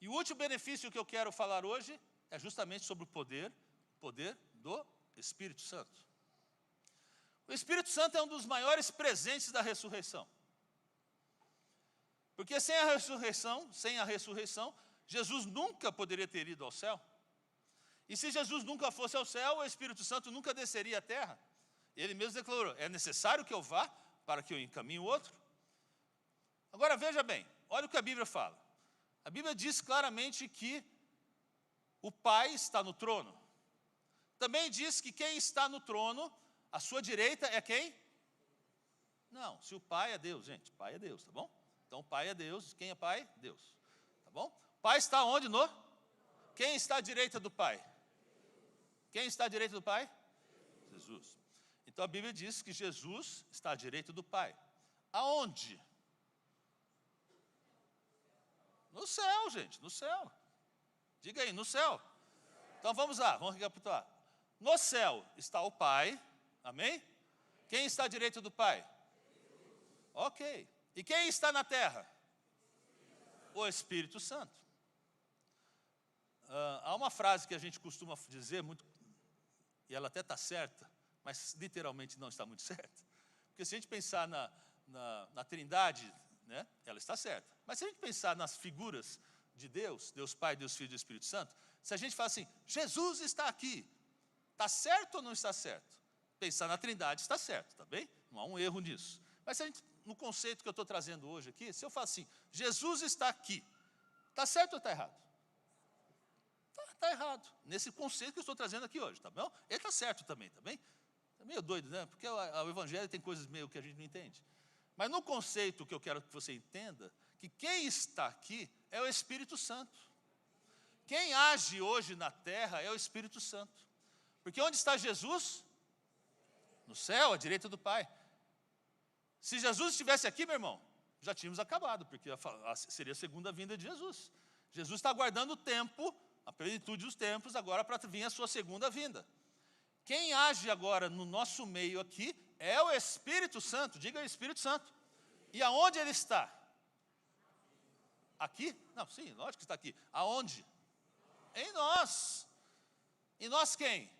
E o último benefício que eu quero falar hoje é justamente sobre o poder do Espírito Santo. O Espírito Santo é um dos maiores presentes da ressurreição. Porque sem a ressurreição, Jesus nunca poderia ter ido ao céu. E se Jesus nunca fosse ao céu, o Espírito Santo nunca desceria à terra. Ele mesmo declarou, é necessário que eu vá para que eu encaminhe o outro. Agora veja bem, olha o que a Bíblia fala. A Bíblia diz claramente que o Pai está no trono. Também diz que quem está no trono, à sua direita é quem? Não, se o Pai é Deus, gente, Pai é Deus, tá bom? Então o Pai é Deus, quem é Pai? Deus, tá bom? O Pai está onde? Quem está à direita do Pai? Quem está à direita do Pai? Jesus. Então a Bíblia diz que Jesus está à direita do Pai. Aonde? No céu, gente, no céu. Diga aí, no céu. Então vamos lá, vamos recapitular. No céu está o Pai, amém? Quem está à direita do Pai? Ok. E quem está na terra? O Espírito Santo. Há uma frase que a gente costuma dizer, muito, e ela até está certa, mas literalmente não está muito certa. Porque se a gente pensar na Trindade, né, ela está certa. Mas se a gente pensar nas figuras de Deus, Deus Pai, Deus Filho e Deus Espírito Santo, se a gente fala assim, Jesus está aqui, está certo ou não está certo? Pensar na Trindade está certo, tá bem? Não há um erro nisso. Mas se a gente, no conceito que eu estou trazendo hoje aqui, se eu falar assim, Jesus está aqui, está certo ou está errado? Está errado, nesse conceito que eu estou trazendo aqui hoje, tá bom? Ele está certo também, tá bem? É meio doido, né? Porque o Evangelho tem coisas meio que a gente não entende. Mas no conceito que eu quero que você entenda, que quem está aqui é o Espírito Santo. Quem age hoje na terra é o Espírito Santo. Porque onde está Jesus? No céu, à direita do Pai. Se Jesus estivesse aqui, meu irmão, já tínhamos acabado, porque seria a segunda vinda de Jesus. Jesus está aguardando o tempo, a plenitude dos tempos, agora para vir a sua segunda vinda. Quem age agora no nosso meio aqui é o Espírito Santo. Diga aí, Espírito Santo. E aonde ele está? Aqui? Não, sim, lógico que está aqui. Aonde? Em nós. E nós quem?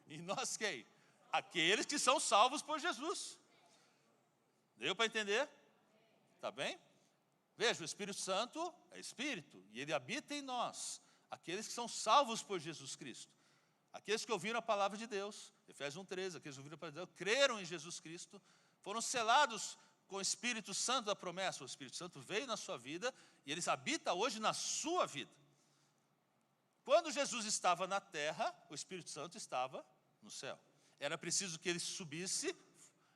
E nós quem? Aqueles que são salvos por Jesus. Deu para entender? Tá bem? Veja, o Espírito Santo é Espírito, e ele habita em nós. Aqueles que são salvos por Jesus Cristo. Aqueles que ouviram a palavra de Deus, Efésios 1:13, aqueles que ouviram a palavra de Deus, creram em Jesus Cristo, foram selados com o Espírito Santo da promessa. O Espírito Santo veio na sua vida e ele habita hoje na sua vida. Quando Jesus estava na terra, o Espírito Santo estava no céu. Era preciso que ele subisse,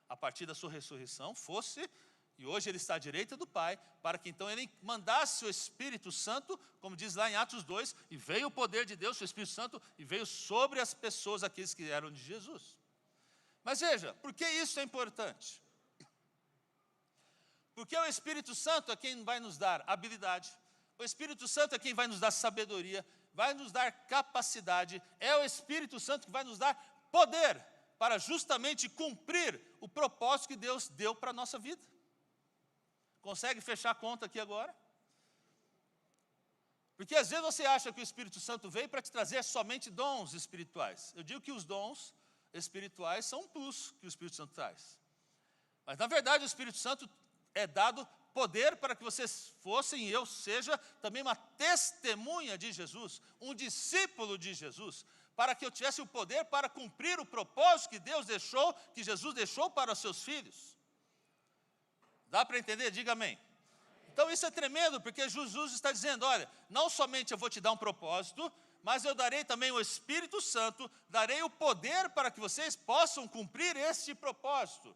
a partir da sua ressurreição, fosse, e hoje ele está à direita do Pai, para que então ele mandasse o Espírito Santo, como diz lá em Atos 2, e veio o poder de Deus, o Espírito Santo, e veio sobre as pessoas, aqueles que eram de Jesus. Mas veja, por que isso é importante? Porque o Espírito Santo é quem vai nos dar habilidade, o Espírito Santo é quem vai nos dar sabedoria, vai nos dar capacidade, é o Espírito Santo que vai nos dar poder, para justamente cumprir o propósito que Deus deu para a nossa vida. Consegue fechar a conta aqui agora? Porque às vezes você acha que o Espírito Santo veio para te trazer somente dons espirituais. Eu digo que os dons espirituais são um plus que o Espírito Santo traz. Mas na verdade o Espírito Santo é dado poder para que vocês fossem, e eu seja, também uma testemunha de Jesus, um discípulo de Jesus, para que eu tivesse o poder para cumprir o propósito que Deus deixou, que Jesus deixou para os seus filhos. Dá para entender? Diga amém. Então isso é tremendo, porque Jesus está dizendo, olha, não somente eu vou te dar um propósito, mas eu darei também o Espírito Santo, darei o poder para que vocês possam cumprir este propósito.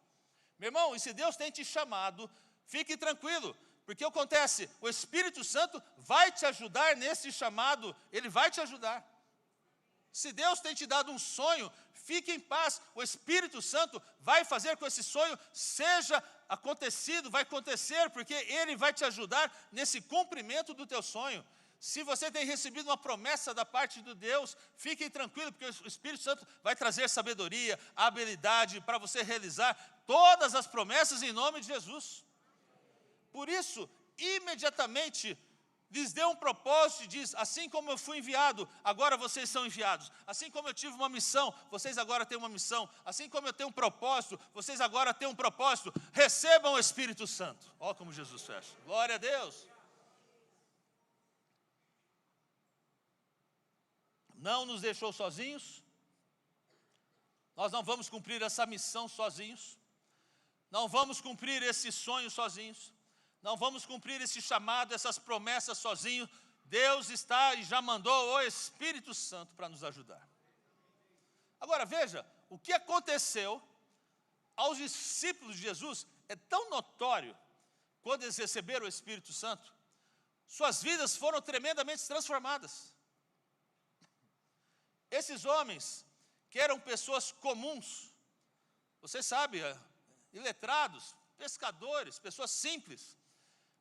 Meu irmão, e se Deus tem te chamado, fique tranquilo, porque acontece, o Espírito Santo vai te ajudar nesse chamado, ele vai te ajudar. Se Deus tem te dado um sonho, fique em paz, o Espírito Santo vai fazer com que esse sonho seja acontecido, vai acontecer, porque ele vai te ajudar nesse cumprimento do teu sonho. Se você tem recebido uma promessa da parte de Deus, fiquem tranquilos, porque o Espírito Santo vai trazer sabedoria, habilidade para você realizar todas as promessas em nome de Jesus. Por isso, imediatamente, lhes deu um propósito e diz, assim como eu fui enviado, agora vocês são enviados. Assim como eu tive uma missão, vocês agora têm uma missão. Assim como eu tenho um propósito, vocês agora têm um propósito. Recebam o Espírito Santo. Olha como Jesus fecha. Glória a Deus. Não nos deixou sozinhos. Nós não vamos cumprir essa missão sozinhos. Não vamos cumprir esse sonho sozinhos. Não vamos cumprir esse chamado, essas promessas sozinhos. Deus está e já mandou o Espírito Santo para nos ajudar. Agora veja, o que aconteceu aos discípulos de Jesus é tão notório quando eles receberam o Espírito Santo. Suas vidas foram tremendamente transformadas. Esses homens, que eram pessoas comuns, você sabe, iletrados, pescadores, pessoas simples,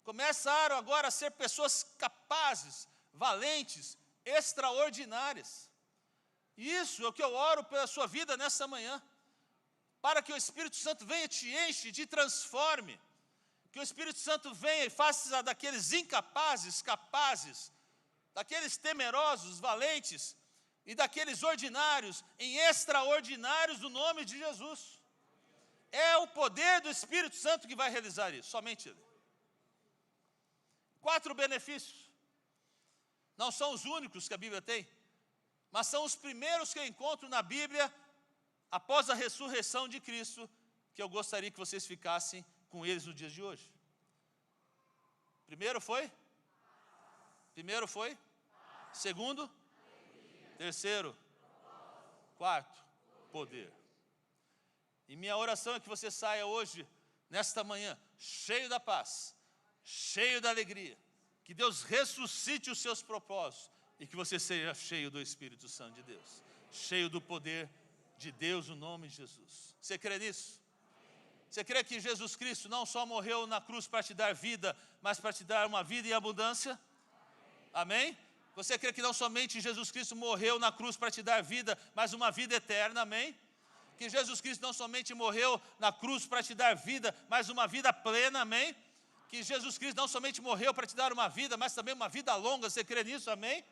começaram agora a ser pessoas capazes, valentes, extraordinárias. E isso é o que eu oro pela sua vida nessa manhã, para que o Espírito Santo venha e te enche, te transforme, que o Espírito Santo venha e faça daqueles incapazes, capazes, daqueles temerosos, valentes, e daqueles ordinários em extraordinários no nome de Jesus. É o poder do Espírito Santo que vai realizar isso, somente Ele. 4 benefícios. Não são os únicos que a Bíblia tem, mas são os primeiros que eu encontro na Bíblia após a ressurreição de Cristo, que eu gostaria que vocês ficassem com eles no dia de hoje. Primeiro foi? Segundo? Terceiro, quarto, poder. E minha oração é que você saia hoje, nesta manhã, cheio da paz, cheio da alegria, que Deus ressuscite os seus propósitos e que você seja cheio do Espírito Santo de Deus, cheio do poder de Deus no nome de Jesus. Você crê nisso? Você crê que Jesus Cristo não só morreu na cruz para te dar vida, mas para te dar uma vida em abundância? Amém? Você crê que não somente Jesus Cristo morreu na cruz para te dar vida, mas uma vida eterna, amém? Que Jesus Cristo não somente morreu na cruz para te dar vida, mas uma vida plena, amém? Que Jesus Cristo não somente morreu para te dar uma vida, mas também uma vida longa, você crê nisso, amém?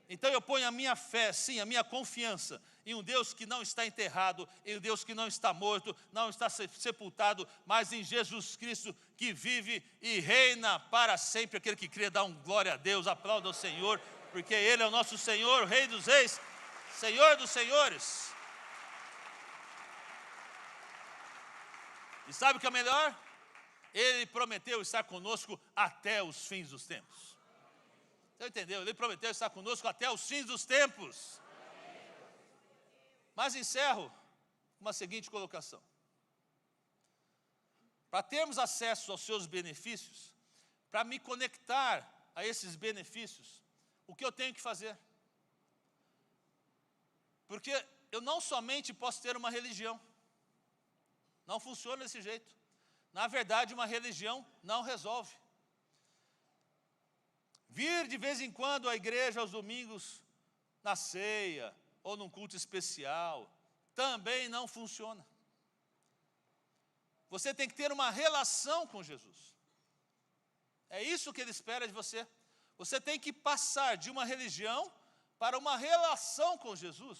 Então eu ponho a minha fé, sim, a minha confiança em um Deus que não está enterrado, em um Deus que não está morto, não está sepultado, mas em Jesus Cristo que vive e reina para sempre. Aquele que crê, dá um glória a Deus, aplauda ao Senhor, porque Ele é o nosso Senhor, Rei dos Reis, Senhor dos Senhores. E sabe o que é melhor? Ele prometeu estar conosco até os fins dos tempos. Você entendeu? Ele prometeu estar conosco até os fins dos tempos. Mas encerro com uma seguinte colocação. Para termos acesso aos seus benefícios, para me conectar a esses benefícios, o que eu tenho que fazer? Porque eu não somente posso ter uma religião. Não funciona desse jeito. Na verdade, uma religião não resolve. Vir de vez em quando à igreja aos domingos, na ceia, ou num culto especial, também não funciona. Você tem que ter uma relação com Jesus. É isso que Ele espera de você. Você tem que passar de uma religião para uma relação com Jesus.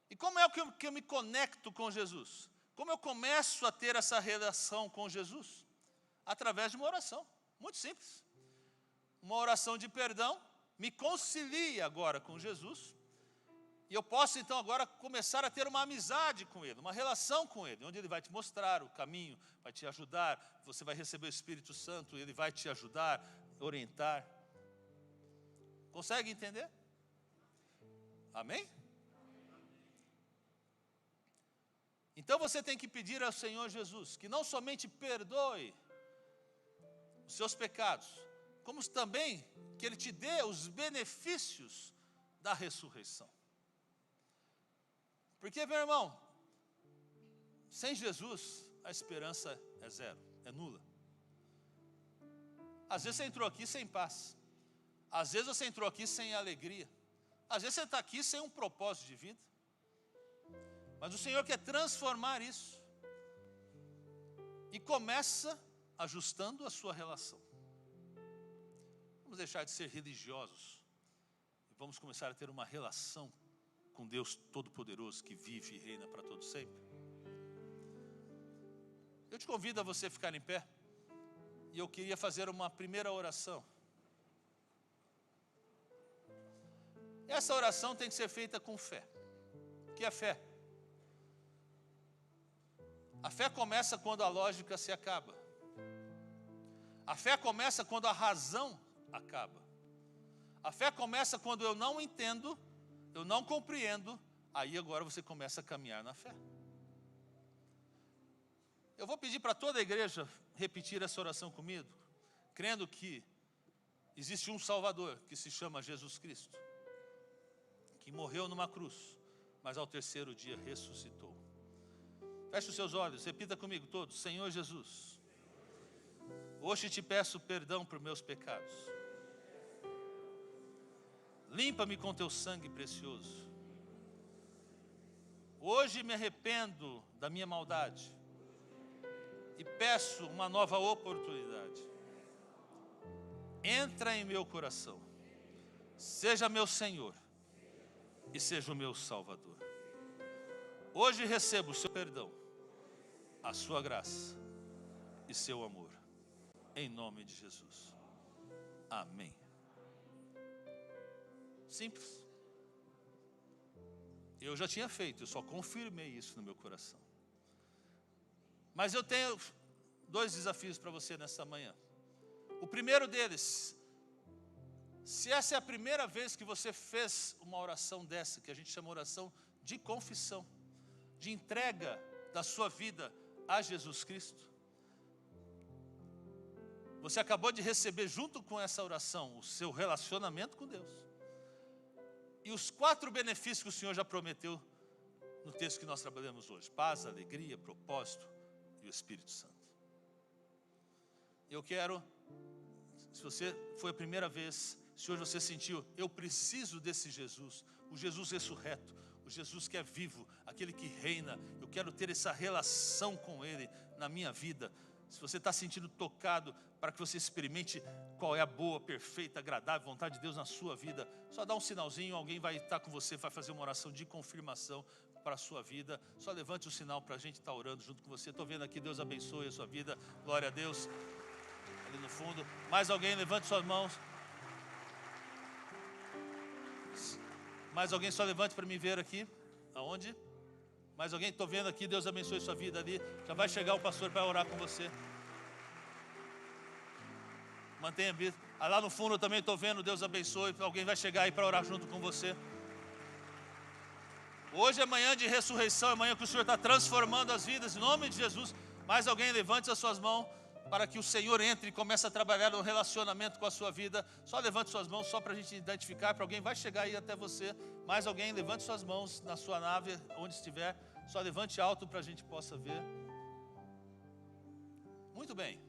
E como é que eu me conecto com Jesus? Como eu começo a ter essa relação com Jesus? Através de uma oração, muito simples. Uma oração de perdão, me concilia agora com Jesus, e eu posso então agora começar a ter uma amizade com Ele, uma relação com Ele, onde Ele vai te mostrar o caminho, vai te ajudar, você vai receber o Espírito Santo, Ele vai te ajudar, orientar. Consegue entender? Amém? Então você tem que pedir ao Senhor Jesus, que não somente perdoe os seus pecados, como também que Ele te dê os benefícios da ressurreição. Porque, meu irmão, sem Jesus, a esperança é zero, é nula. Às vezes você entrou aqui sem paz. Às vezes você entrou aqui sem alegria. Às vezes você está aqui sem um propósito de vida. Mas o Senhor quer transformar isso. E começa ajustando a sua relação. Vamos deixar de ser religiosos. E vamos começar a ter uma relação com Deus Todo-Poderoso, que vive e reina para todo sempre. Eu te convido a você ficar em pé. E eu queria fazer uma primeira oração. Essa oração tem que ser feita com fé. O que é fé? A fé começa quando a lógica se acaba. A fé começa quando a razão acaba. A fé começa quando eu não entendo, eu não compreendo, aí agora você começa a caminhar na fé. Eu vou pedir para toda a igreja repetir essa oração comigo, crendo que existe um Salvador que se chama Jesus Cristo, que morreu numa cruz, mas ao terceiro dia ressuscitou. Feche os seus olhos, repita comigo todos: Senhor Jesus, hoje te peço perdão por meus pecados. Limpa-me com teu sangue precioso. Hoje me arrependo da minha maldade e peço uma nova oportunidade. Entra em meu coração, seja meu Senhor e seja o meu Salvador. Hoje recebo o seu perdão, a sua graça e seu amor, em nome de Jesus. Amém. Simples. Eu já tinha feito, eu só confirmei isso no meu coração. Mas eu tenho 2 desafios para você nessa manhã. O primeiro deles, se essa é a primeira vez que você fez uma oração dessa, que a gente chama oração de confissão, de entrega da sua vida a Jesus Cristo, você acabou de receber junto com essa oração o seu relacionamento com Deus e os 4 benefícios que o Senhor já prometeu no texto que nós trabalhamos hoje: paz, alegria, propósito e o Espírito Santo. Eu quero, se você foi a primeira vez, se hoje você sentiu, eu preciso desse Jesus, o Jesus ressurreto, o Jesus que é vivo, aquele que reina, eu quero ter essa relação com Ele na minha vida. Se você está sentindo tocado para que você experimente qual é a boa, perfeita, agradável vontade de Deus na sua vida, só dá um sinalzinho, alguém vai estar com você, vai fazer uma oração de confirmação para a sua vida. Só levante o sinal para a gente estar orando junto com você. Estou vendo aqui, Deus abençoe a sua vida, glória a Deus. Ali no fundo, mais alguém, levante suas mãos. Mais alguém, só levante para me ver aqui. Aonde? Mais alguém? Estou vendo aqui, Deus abençoe sua vida ali. Já vai chegar o pastor para orar com você. Mantenha vida. Lá no fundo eu também estou vendo, Deus abençoe. Alguém vai chegar aí para orar junto com você. Hoje é manhã de ressurreição, é manhã que o Senhor está transformando as vidas, em nome de Jesus. Mais alguém, levante as suas mãos para que o Senhor entre e comece a trabalhar no relacionamento com a sua vida. Só levante suas mãos, só para a gente identificar, para alguém vai chegar aí até você. Mais alguém, levante suas mãos na sua nave, onde estiver. Só levante alto para a gente possa ver. Muito bem.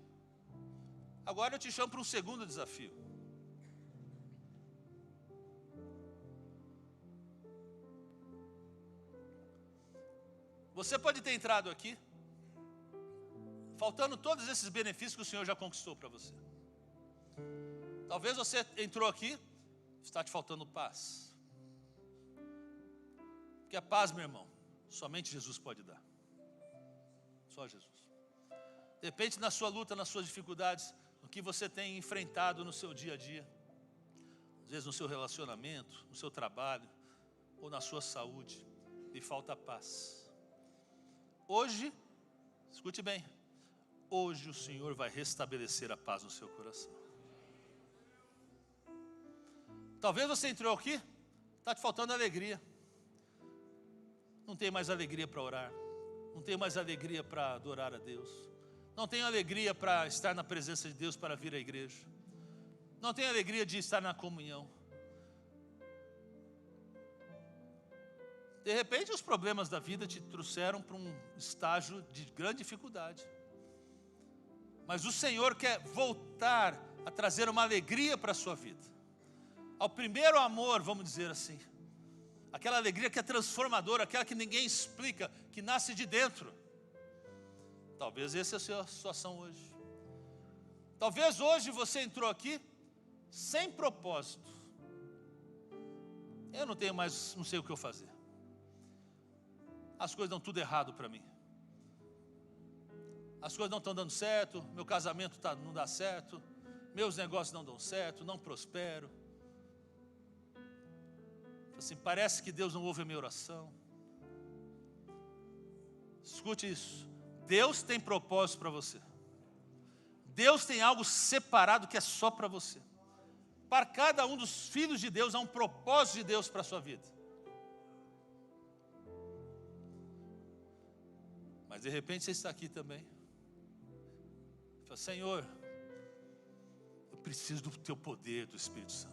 Agora eu te chamo para um segundo desafio. Você pode ter entrado aqui faltando todos esses benefícios que o Senhor já conquistou para você. Talvez você entrou aqui, está te faltando paz. Porque a paz, meu irmão, somente Jesus pode dar. Só Jesus. De repente, na sua luta, nas suas dificuldades, no que você tem enfrentado no seu dia a dia, às vezes no seu relacionamento, no seu trabalho, ou na sua saúde, lhe falta paz. Hoje, escute bem, hoje o Senhor vai restabelecer a paz no seu coração. Talvez você entrou aqui, está te faltando alegria. Não tem mais alegria para orar. Não tem mais alegria para adorar a Deus. Não tem alegria para estar na presença de Deus, para vir à igreja. Não tem alegria de estar na comunhão. De repente os problemas da vida te trouxeram para um estágio de grande dificuldade. Mas o Senhor quer voltar a trazer uma alegria para a sua vida. ao primeiro amor, vamos dizer assim. Aquela alegria que é transformadora, aquela que ninguém explica, que nasce de dentro. Talvez essa seja a sua situação hoje. Talvez hoje você entrou aqui sem propósito. Eu não tenho mais, não sei o que eu fazer. As coisas dão tudo errado para mim. As coisas não estão dando certo, meu casamento não dá certo, meus negócios não dão certo, não prospero. Assim, parece que Deus não ouve a minha oração. Escute isso. Deus tem propósito para você. Deus tem algo separado que é só para você. Para cada um dos filhos de Deus há um propósito de Deus para a sua vida. Mas de repente você está aqui também. Fala, Senhor, eu preciso do teu poder, do Espírito Santo.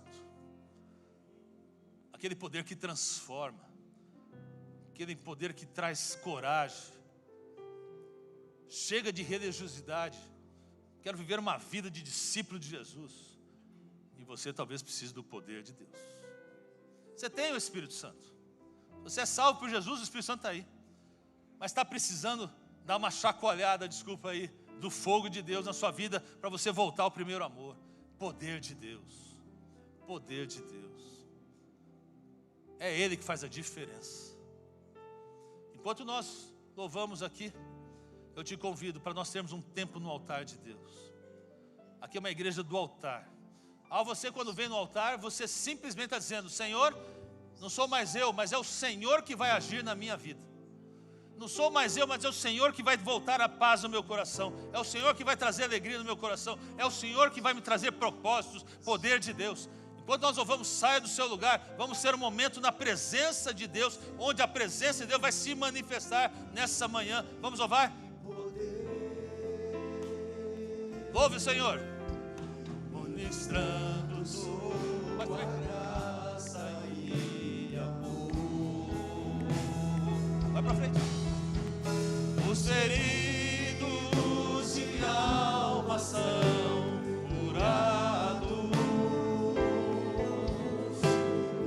Aquele poder que transforma. Aquele poder que traz coragem. Chega de religiosidade. Quero viver uma vida de discípulo de Jesus. E você talvez precise do poder de Deus. Você tem o Espírito Santo. Você é salvo por Jesus, o Espírito Santo está aí. Mas está precisando dar uma chacoalhada, desculpa aí, do fogo de Deus na sua vida, para você voltar ao primeiro amor. Poder de Deus. Poder de Deus. É Ele que faz a diferença. Enquanto nós louvamos aqui, eu te convido para nós termos um tempo no altar de Deus. Aqui é uma igreja do altar. Ao você, quando vem no altar, você simplesmente está dizendo, Senhor, não sou mais eu, mas é o Senhor que vai agir na minha vida. Não sou mais eu, mas é o Senhor que vai voltar a paz no meu coração. É o Senhor que vai trazer alegria no meu coração. É o Senhor que vai me trazer propósitos, poder de Deus. Enquanto nós louvamos, saia do seu lugar. Vamos ter um momento na presença de Deus, onde a presença de Deus vai se manifestar nessa manhã. Vamos louvar? Louve o Senhor. Ministrando sua graça e amor. Vai para frente. Os feridos de alma são curados.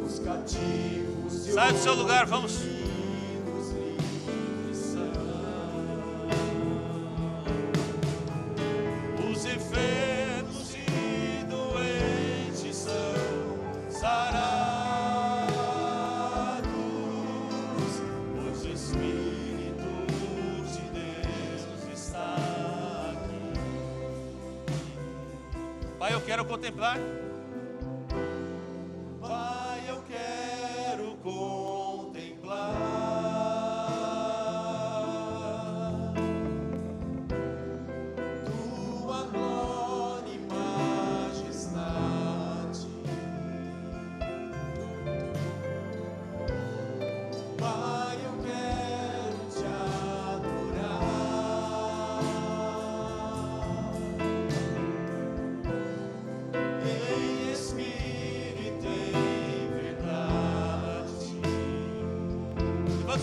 Os cativos de sai do seu lugar, vamos. Os enfermos e doentes são sarados, pois o Espírito de Deus está aqui. Pai, eu quero contemplar. Pai, eu quero contemplar.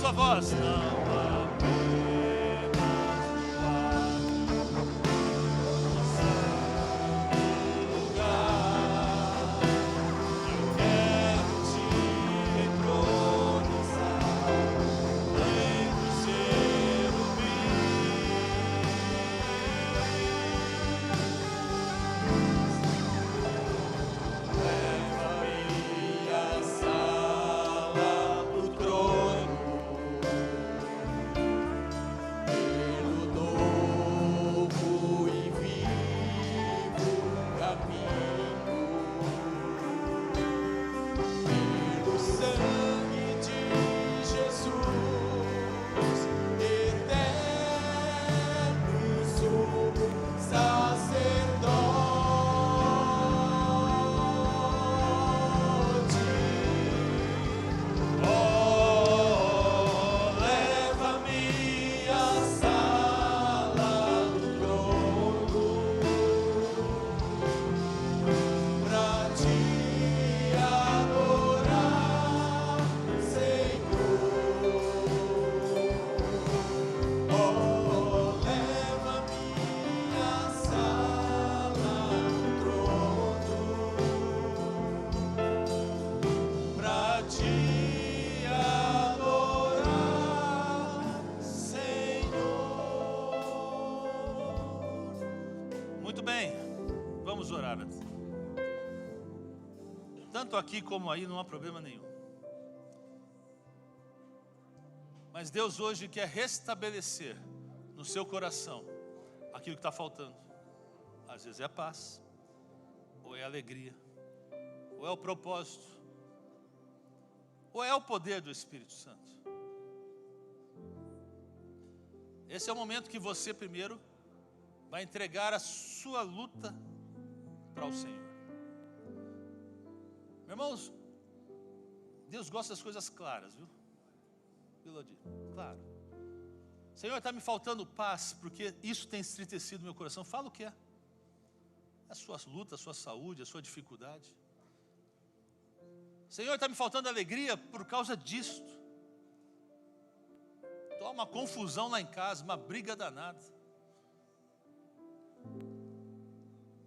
Sua voz não bem, vamos orar. Tanto aqui como aí não há problema nenhum. Mas Deus hoje quer restabelecer no seu coração aquilo que está faltando. Às vezes é a paz, ou é a alegria, ou é o propósito, ou é o poder do Espírito Santo. Esse é o momento que você primeiro vai entregar a sua luta para o Senhor. Meus irmãos, Deus gosta das coisas claras, viu? Claro. Senhor, está me faltando paz, porque isso tem entristecido meu coração. Fala o que é. A sua luta, a sua saúde, a sua dificuldade. Senhor, está me faltando alegria por causa disto. Estou uma confusão lá em casa, uma briga danada.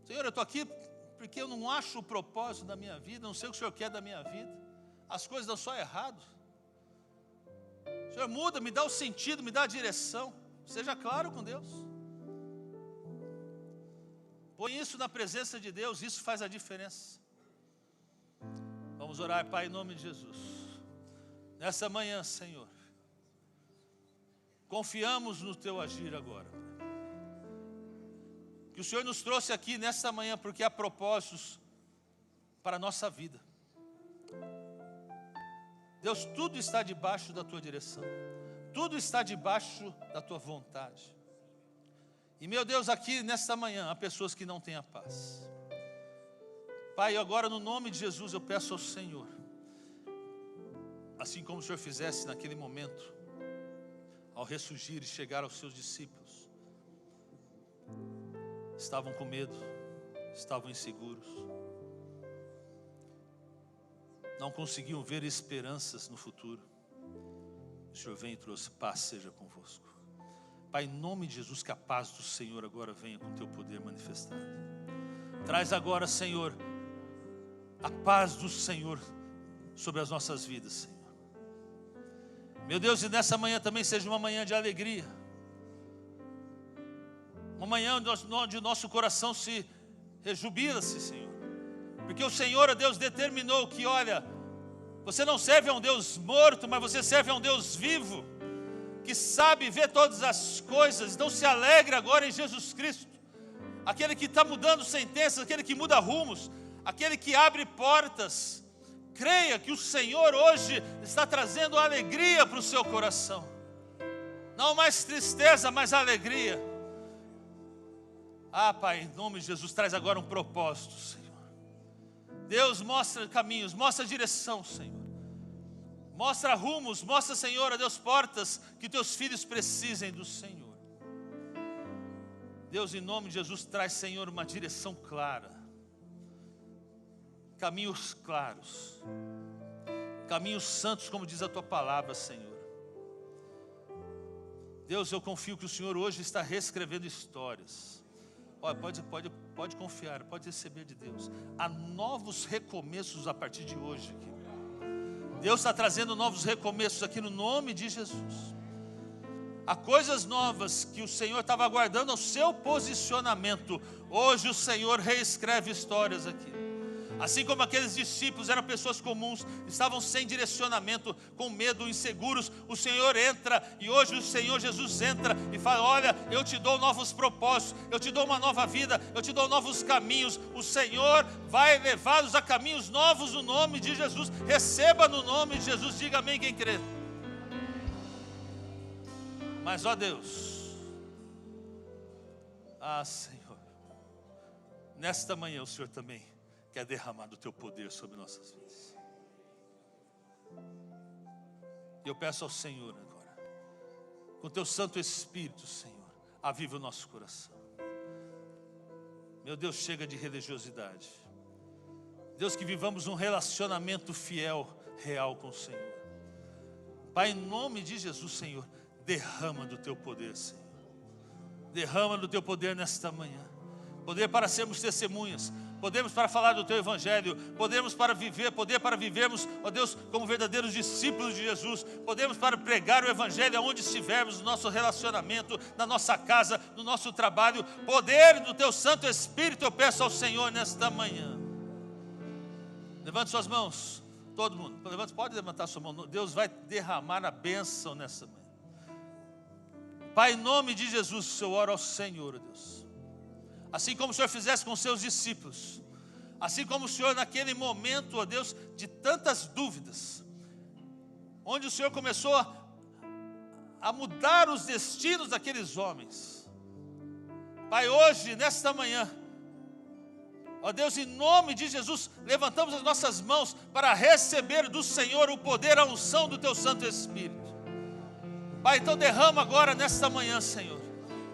Senhor, eu estou aqui porque eu não acho o propósito da minha vida, não sei o que o Senhor quer da minha vida. As coisas dão só errado. Senhor, muda, me dá o sentido, me dá a direção. Seja claro com Deus. Põe isso na presença de Deus, isso faz a diferença. Vamos orar, Pai, em nome de Jesus. Nessa manhã, Senhor, confiamos no Teu agir agora. Que o Senhor nos trouxe aqui nessa manhã porque há propósitos para a nossa vida. Deus, tudo está debaixo da Tua direção. Tudo está debaixo da Tua vontade. E meu Deus, aqui nesta manhã há pessoas que não têm a paz. Pai, agora no nome de Jesus eu peço ao Senhor, assim como o Senhor fizesse naquele momento, ao ressurgir e chegar aos seus discípulos, estavam com medo, estavam inseguros, não conseguiam ver esperanças no futuro. O Senhor vem e trouxe: paz seja convosco. Pai, em nome de Jesus, que a paz do Senhor agora venha com o Teu poder manifestado. Traz agora, Senhor, a paz do Senhor sobre as nossas vidas, Senhor. Meu Deus, e nessa manhã também seja uma manhã de alegria. Uma manhã onde o nosso coração se rejubila-se, Senhor. Porque o Senhor, ó Deus, determinou que, olha, você não serve a um Deus morto, mas você serve a um Deus vivo, que sabe ver todas as coisas. Então se alegre agora em Jesus Cristo, aquele que está mudando sentenças, aquele que muda rumos, aquele que abre portas. Creia que o Senhor hoje está trazendo alegria para o seu coração. Não mais tristeza, mas alegria. Ah, Pai, em nome de Jesus, traz agora um propósito, Senhor. Deus, mostra caminhos, mostra direção, Senhor. Mostra rumos, mostra, Senhor, a Deus, portas que Teus filhos precisem do Senhor. Deus, em nome de Jesus, traz, Senhor, uma direção clara. Caminhos claros. Caminhos santos, como diz a Tua palavra, Senhor. Deus, eu confio que o Senhor hoje está reescrevendo histórias. Olha, pode confiar, pode receber de Deus. Há novos recomeços a partir de hoje aqui. Deus está trazendo novos recomeços aqui no nome de Jesus. Há coisas novas que o Senhor estava aguardando ao seu posicionamento. Hoje o Senhor reescreve histórias aqui. Assim como aqueles discípulos eram pessoas comuns, estavam sem direcionamento, com medo, inseguros, o Senhor entra, e hoje o Senhor Jesus entra e fala: olha, eu te dou novos propósitos, eu te dou uma nova vida, eu te dou novos caminhos. O Senhor vai levá-los a caminhos novos no nome de Jesus. Receba no nome de Jesus, diga amém quem crê. Mas ó Deus, Senhor, nesta manhã o Senhor também quer derramar do Teu poder sobre nossas vidas. Eu peço ao Senhor agora, com Teu Santo Espírito, Senhor, aviva o nosso coração. Meu Deus, chega de religiosidade. Deus, que vivamos um relacionamento fiel, real com o Senhor. Pai, em nome de Jesus, Senhor, derrama do Teu poder, Senhor. Derrama do Teu poder nesta manhã. Poder para sermos testemunhas, podermos para falar do Teu Evangelho, podermos para viver, poder para vivermos, ó Deus, como verdadeiros discípulos de Jesus, podemos para pregar o Evangelho aonde estivermos, no nosso relacionamento, na nossa casa, no nosso trabalho, poder do Teu Santo Espírito, eu peço ao Senhor nesta manhã. Levante suas mãos, todo mundo, pode levantar sua mão, Deus vai derramar a bênção nessa manhã. Pai, em nome de Jesus, eu oro ao Senhor, Deus, assim como o Senhor fizesse com os seus discípulos, assim como o Senhor naquele momento, ó Deus, de tantas dúvidas, onde o Senhor começou a mudar os destinos daqueles homens. Pai, hoje, nesta manhã, ó Deus, em nome de Jesus, levantamos as nossas mãos para receber do Senhor o poder, a unção do Teu Santo Espírito. Pai, então derrama agora nesta manhã, Senhor,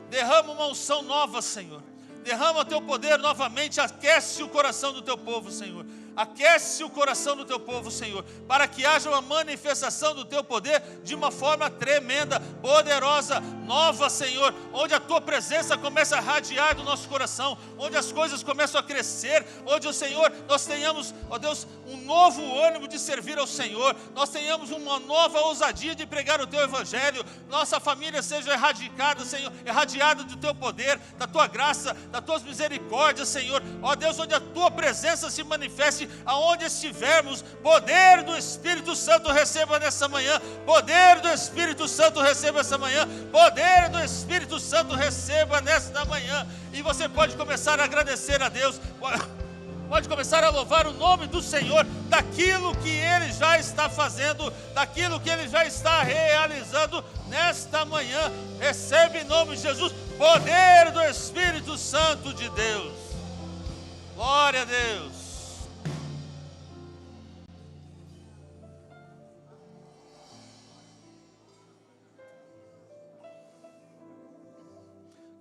derrama uma unção nova, Senhor, derrama o Teu poder novamente, aquece o coração do Teu povo, Senhor, aquece o coração do Teu povo, Senhor, para que haja uma manifestação do Teu poder de uma forma tremenda, poderosa, nova, Senhor, onde a Tua presença começa a radiar do nosso coração, onde as coisas começam a crescer, onde o Senhor, nós tenhamos, ó Deus, um novo ânimo de servir ao Senhor, nós tenhamos uma nova ousadia de pregar o Teu Evangelho, nossa família seja erradicada, Senhor, irradiada do Teu poder, da Tua graça, das Tuas misericórdias, Senhor, ó Deus, onde a Tua presença se manifeste, aonde estivermos, poder do Espírito Santo receba nessa manhã, poder do Espírito Santo receba essa manhã, poder do Espírito Santo receba nesta manhã, e você pode começar a agradecer a Deus, pode começar a louvar o nome do Senhor, daquilo que Ele já está fazendo, daquilo que Ele já está realizando nesta manhã. Recebe em nome de Jesus, poder do Espírito Santo de Deus. Glória a Deus.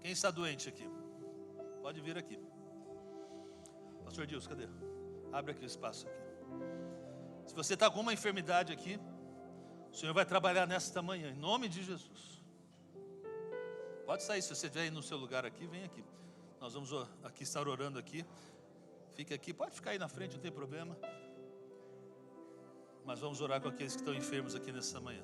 Quem está doente aqui? Pode vir aqui. Pastor Dilson, cadê? Abre aqui o espaço aqui. Se você está com uma enfermidade aqui, o Senhor vai trabalhar nesta manhã, em nome de Jesus. Pode sair, se você estiver aí no seu lugar aqui, vem aqui. Nós vamos aqui estar orando aqui. Fica aqui, pode ficar aí na frente, não tem problema. Mas vamos orar com aqueles que estão enfermos aqui nessa manhã.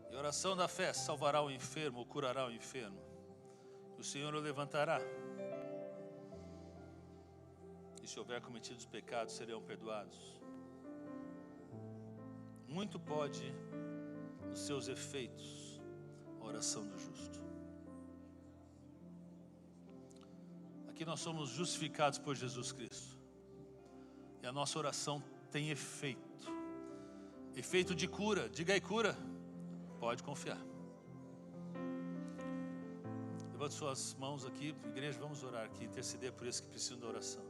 A oração da fé salvará o enfermo, ou curará o enfermo. O Senhor o levantará. E se houver cometido os pecados, serão perdoados. Muito pode, nos seus efeitos, a oração do justo. Aqui nós somos justificados por Jesus Cristo. E a nossa oração tem efeito. Efeito de cura. Diga aí, cura. Pode confiar. Levante suas mãos aqui, igreja, vamos orar aqui, interceder por esses que precisam da oração.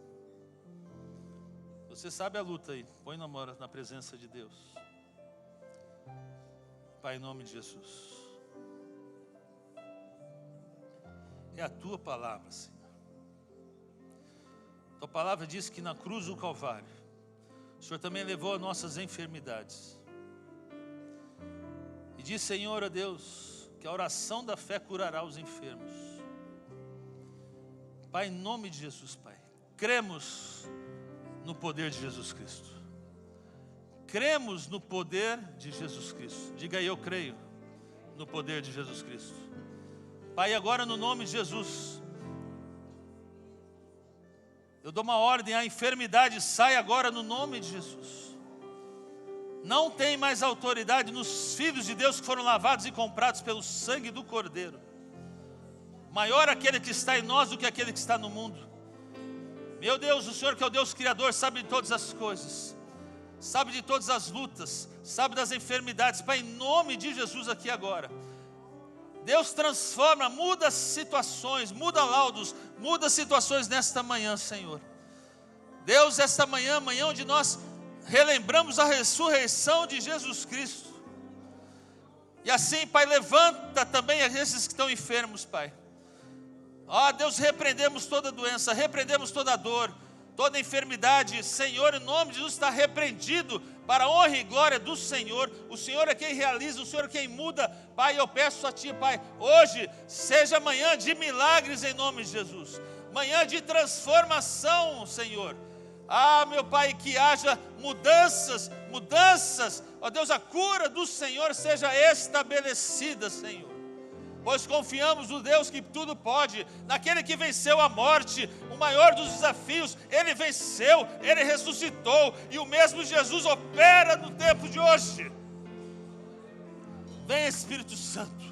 Você sabe a luta aí, põe na presença de Deus. Pai, em nome de Jesus. É a Tua palavra, Senhor. Tua palavra diz que na cruz do Calvário, o Senhor também levou as nossas enfermidades. E diz, Senhor, ó Deus, que a oração da fé curará os enfermos. Pai, em nome de Jesus, Pai, cremos no poder de Jesus Cristo. Cremos no poder de Jesus Cristo. Diga aí, eu creio no poder de Jesus Cristo. Pai, agora no nome de Jesus, eu dou uma ordem, a enfermidade sai agora no nome de Jesus. não tem mais autoridade nos filhos de Deus que foram lavados e comprados pelo sangue do Cordeiro. Maior aquele que está em nós do que aquele que está no mundo. Meu Deus, o Senhor que é o Deus Criador, sabe de todas as coisas, sabe de todas as lutas, sabe das enfermidades. Pai, em nome de Jesus aqui agora, Deus transforma, muda situações, muda laudos, muda situações nesta manhã, Senhor. Deus, esta manhã, manhã onde nós relembramos a ressurreição de Jesus Cristo. E assim, Pai, levanta também esses que estão enfermos, Pai. Ó Deus, repreendemos toda doença, repreendemos toda dor, toda enfermidade. Senhor, em nome de Jesus, está repreendido para a honra e glória do Senhor. O Senhor é quem realiza, o Senhor é quem muda. Pai, eu peço a Ti, Pai, hoje seja manhã de milagres em nome de Jesus. Manhã de transformação, Senhor. Ah, meu Pai, que haja mudanças. Ó Deus, a cura do Senhor seja estabelecida, Senhor. Pois confiamos no Deus que tudo pode, naquele que venceu a morte, o maior dos desafios. Ele venceu, Ele ressuscitou, e o mesmo Jesus opera no tempo de hoje. Vem, Espírito Santo.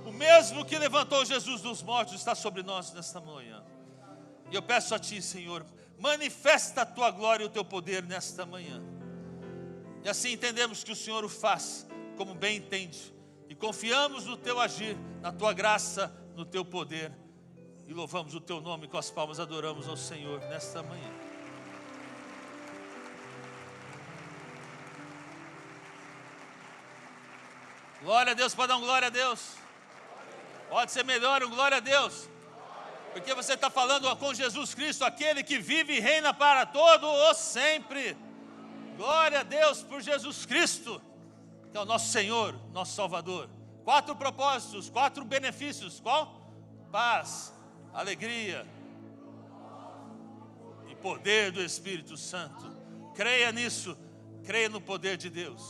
O mesmo que levantou Jesus dos mortos está sobre nós nesta manhã. E eu peço a Ti, Senhor, manifesta a Tua glória e o Teu poder nesta manhã. E assim entendemos que o Senhor o faz como bem entende. E confiamos no Teu agir, na Tua graça, no Teu poder. E louvamos o Teu nome, com as palmas adoramos ao Senhor nesta manhã. Glória a Deus, pode dar um glória a Deus. Pode ser melhor, um glória a Deus. Porque você está falando com Jesus Cristo, aquele que vive e reina para todo o sempre. Glória a Deus por Jesus Cristo, que é o nosso Senhor, nosso Salvador. 4 propósitos, 4 benefícios. Qual? Paz, alegria e poder do Espírito Santo. Creia nisso, creia no poder de Deus.